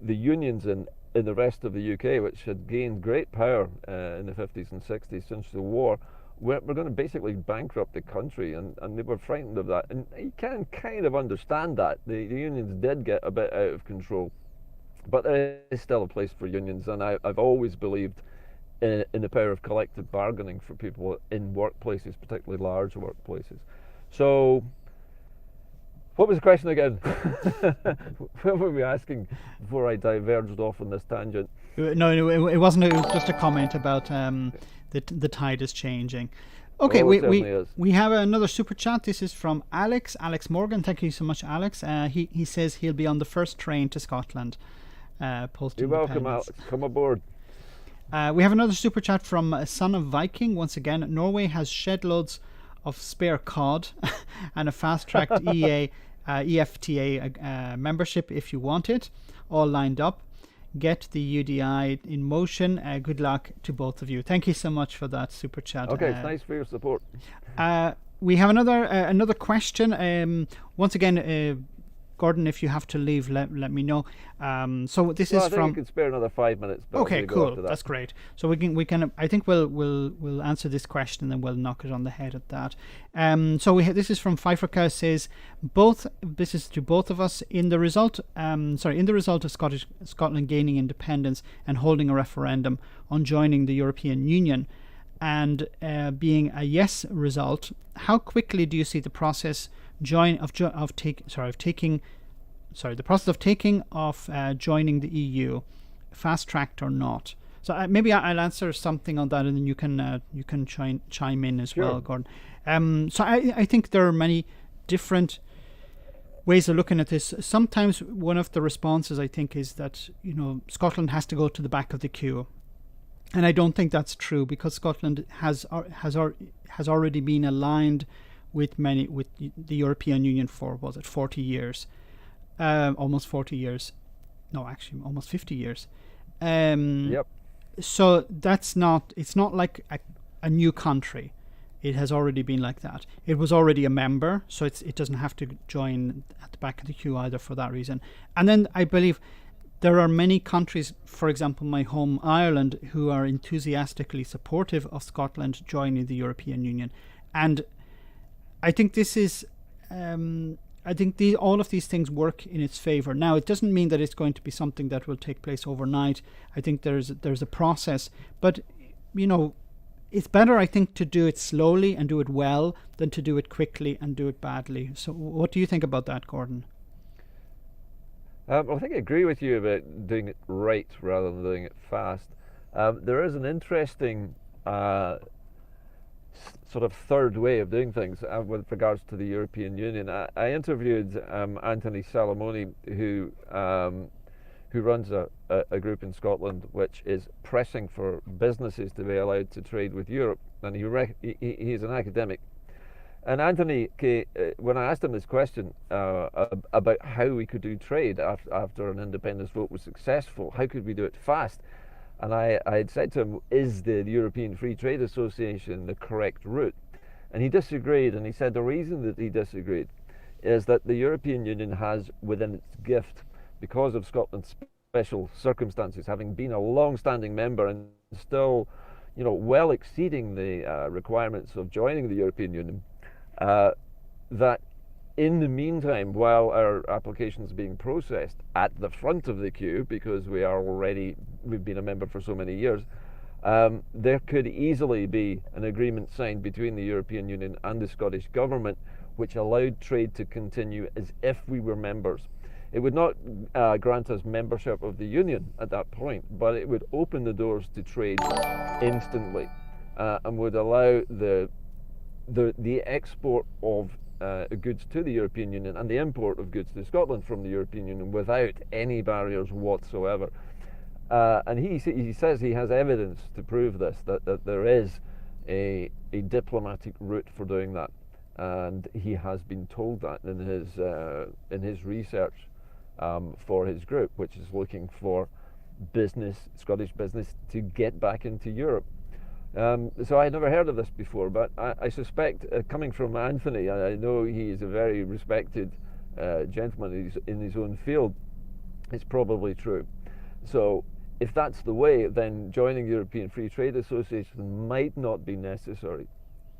unions in the rest of the UK, which had gained great power in the 50s and 60s since the war, were going to basically bankrupt the country, and they were frightened of that. And you can kind of understand that. The unions did get a bit out of control, but there is still a place for unions, and I've always believed in the power of collective bargaining for people in workplaces, particularly large workplaces. So, what was the question again? What were we asking before I diverged off on this tangent? No, it wasn't. It was just a comment about the tide is changing. Okay, we have another super chat. This is from Alex Morgan. Thank you so much, Alex. He says he'll be on the first train to Scotland. Post-independence. You're welcome, Alex. Come aboard. We have another super chat from Son of Viking. Once again, Norway has shed loads of spare cod and a fast-tracked EFTA membership if you want it, all lined up. get the UDI in motion. Good luck to both of you. Thank you so much for that super chat. Okay, thanks for your support. We have another question. Once again, Gordon, if you have to leave, let me know. So this is I think from. you can spare another 5 minutes. But Okay, cool. That's great. So we can. I think we'll answer this question and we'll knock it on the head at that. This is from Pfeifferka. Says this is to both of us. In the result of Scotland gaining independence and holding a referendum on joining the European Union, and being a yes result, how quickly do you see the process joining the EU, fast tracked or not? So maybe I'll answer something on that, and then you can chime in as well, Gordon. So I think there are many different ways of looking at this. Sometimes one of the responses, I think, is that Scotland has to go to the back of the queue. And I don't think that's true, because Scotland has already been aligned with the European Union for 40 years, almost 40 years. No, actually, almost 50 years. Yep. So it's not like a new country. It has already been like that. It was already a member, so it doesn't have to join at the back of the queue either for that reason. And then I believe there are many countries, for example, my home Ireland, who are enthusiastically supportive of Scotland joining the European Union. And I think this is, all of these things work in its favour. Now, it doesn't mean that it's going to be something that will take place overnight. I think there's a process, but it's better, I think, to do it slowly and do it well than to do it quickly and do it badly. So, what do you think about that, Gordon? I think I agree with you about doing it right rather than doing it fast. There is an interesting sort of third way of doing things with regards to the European Union. I interviewed Anthony Salamone, who runs a group in Scotland which is pressing for businesses to be allowed to trade with Europe, and he's an academic. And Anthony, when I asked him this question about how we could do trade after an independence vote was successful, how could we do it fast? And I had said to him, is the European Free Trade Association the correct route? And he disagreed, and he said the reason that he disagreed is that the European Union has within its gift, because of Scotland's special circumstances, having been a long-standing member and still, well exceeding the requirements of joining the European Union, that in the meantime, while our application is being processed at the front of the queue, because we've been a member for so many years, there could easily be an agreement signed between the European Union and the Scottish Government which allowed trade to continue as if we were members. It would not grant us membership of the Union at that point, but it would open the doors to trade instantly, and would allow the export of goods to the European Union and the import of goods to Scotland from the European Union without any barriers whatsoever. And he says he has evidence to prove this, that there is a diplomatic route for doing that, and he has been told that in his research for his group, which is looking for Scottish business to get back into Europe. So I had never heard of this before, but I suspect, coming from Anthony, I know he is a very respected gentleman in his own field, it's probably true. So if that's the way, then joining the European Free Trade Association might not be necessary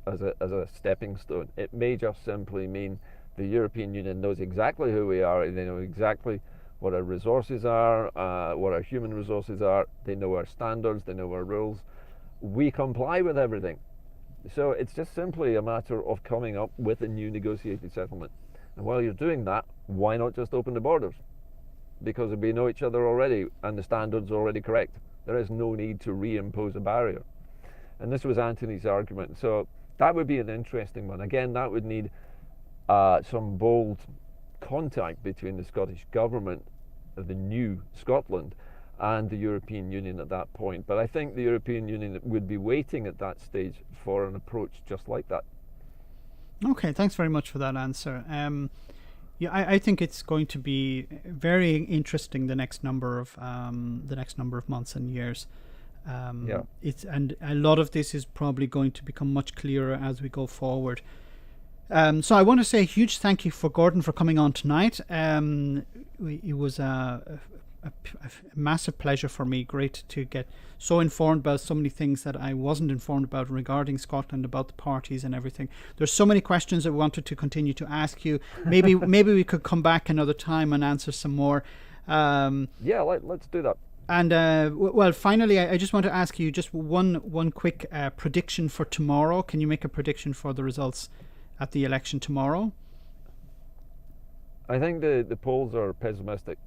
as a stepping stone. It may just simply mean the European Union knows exactly who we are, and they know exactly what our resources are, what our human resources are, they know our standards, they know our rules. We comply with everything. So it's just simply a matter of coming up with a new negotiated settlement. And while you're doing that, why not just open the borders? Because we know each other already and the standards are already correct. There is no need to reimpose a barrier. And this was Anthony's argument. So that would be an interesting one. Again, that would need some bold contact between the Scottish Government, the new Scotland, and the European Union at that point. But I think the European Union would be waiting at that stage for an approach just like that. Okay, thanks very much for that answer. Yeah, I think it's going to be very interesting the next number of months and years. Yeah. It's and a lot of this is probably going to become much clearer as we go forward. So I want to say a huge thank you for Gordon for coming on tonight. It was a massive pleasure for me. Great to get so informed about so many things that I wasn't informed about regarding Scotland, about the parties and everything. There's so many questions I wanted to continue to ask you. Maybe we could come back another time and answer some more. Yeah, let's do that. And well, finally, I just want to ask you just one quick prediction for tomorrow. Can you make a prediction for the results at the election tomorrow? I think the polls are pessimistic.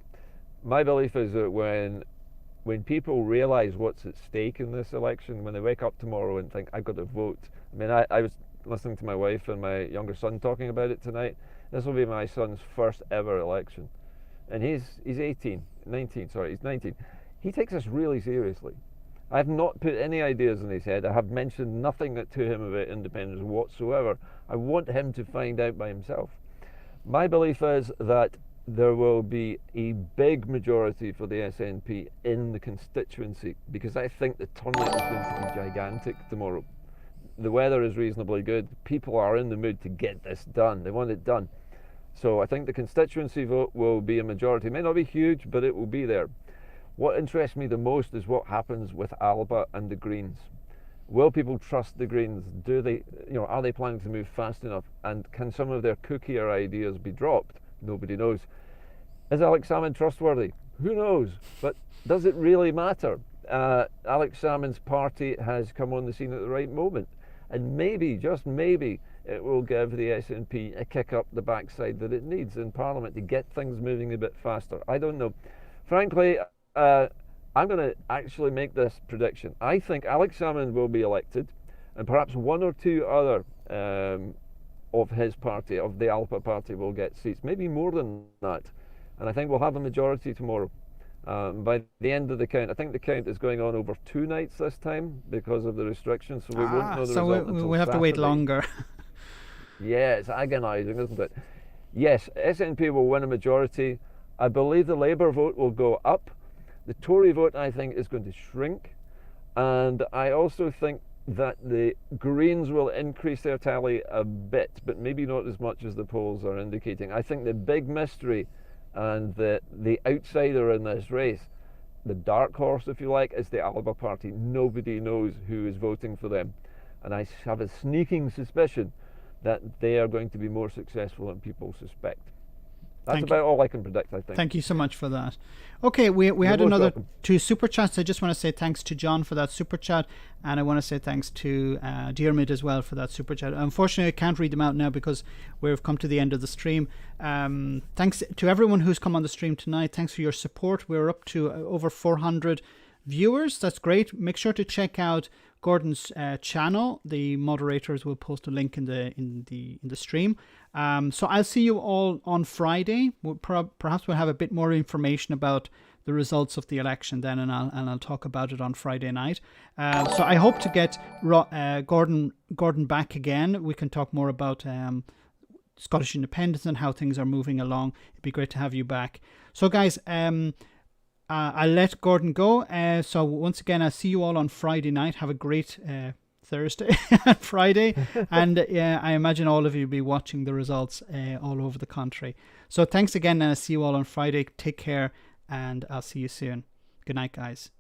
My belief is that when people realise what's at stake in this election, when they wake up tomorrow and think, I've got to vote. I mean, I was listening to my wife and my younger son talking about it tonight. This will be my son's first ever election. And he's 19, he's 19. He takes this really seriously. I've not put any ideas in his head. I have mentioned nothing to him about independence whatsoever. I want him to find out by himself. My belief is that there will be a big majority for the SNP in the constituency, because I think the turnout is going to be gigantic tomorrow. The weather is reasonably good. People are in the mood to get this done. They want it done. So I think the constituency vote will be a majority. It may not be huge, but it will be there. What interests me the most is what happens with Alba and the Greens. Will people trust the Greens? Are they planning to move fast enough? And can some of their cookier ideas be dropped? Nobody knows. Is Alex Salmond trustworthy? Who knows? But does it really matter? Alex Salmond's party has come on the scene at the right moment. And maybe, just maybe, it will give the SNP a kick up the backside that it needs in Parliament to get things moving a bit faster. I don't know. Frankly, I'm going to actually make this prediction. I think Alex Salmond will be elected, and perhaps one or two other of his party, of the Alba party, will get seats, maybe more than that. And I think we'll have a majority tomorrow. By the end of the count, I think the count is going on over 2 nights this time because of the restrictions, so we won't know the result until we have Saturday. to wait longer. Yeah, it's agonising, isn't it? Yes, SNP will win a majority. I believe the Labour vote will go up. The Tory vote, I think, is going to shrink. And I also think that the Greens will increase their tally a bit, but maybe not as much as the polls are indicating. I think the big mystery and the outsider in this race, the dark horse, if you like, is the Alba party. Nobody knows who is voting for them. And I have a sneaking suspicion that they are going to be more successful than people suspect. That's about all I can predict, I think. Thank you so much for that. Okay, we had another welcome. 2 super chats. I just want to say thanks to John for that super chat, and I want to say thanks to Diarmid as well for that super chat. Unfortunately, I can't read them out now because we've come to the end of the stream. Thanks to everyone who's come on the stream tonight. Thanks for your support. We're up to over 400 viewers. That's great. Make sure to check out Gordon's channel. The moderators will post a link in the stream. So I'll see you all on Friday. Perhaps we'll have a bit more information about the results of the election then, and I'll talk about it on Friday night. So I hope to get Gordon back again. We can talk more about Scottish independence and how things are moving along. It'd be great to have you back. So guys, I'll let Gordon go. So once again, I'll see you all on Friday night. Have a great Thursday and Friday. And I imagine all of you will be watching the results all over the country. So thanks again, and I'll see you all on Friday. Take care, and I'll see you soon. Good night, guys.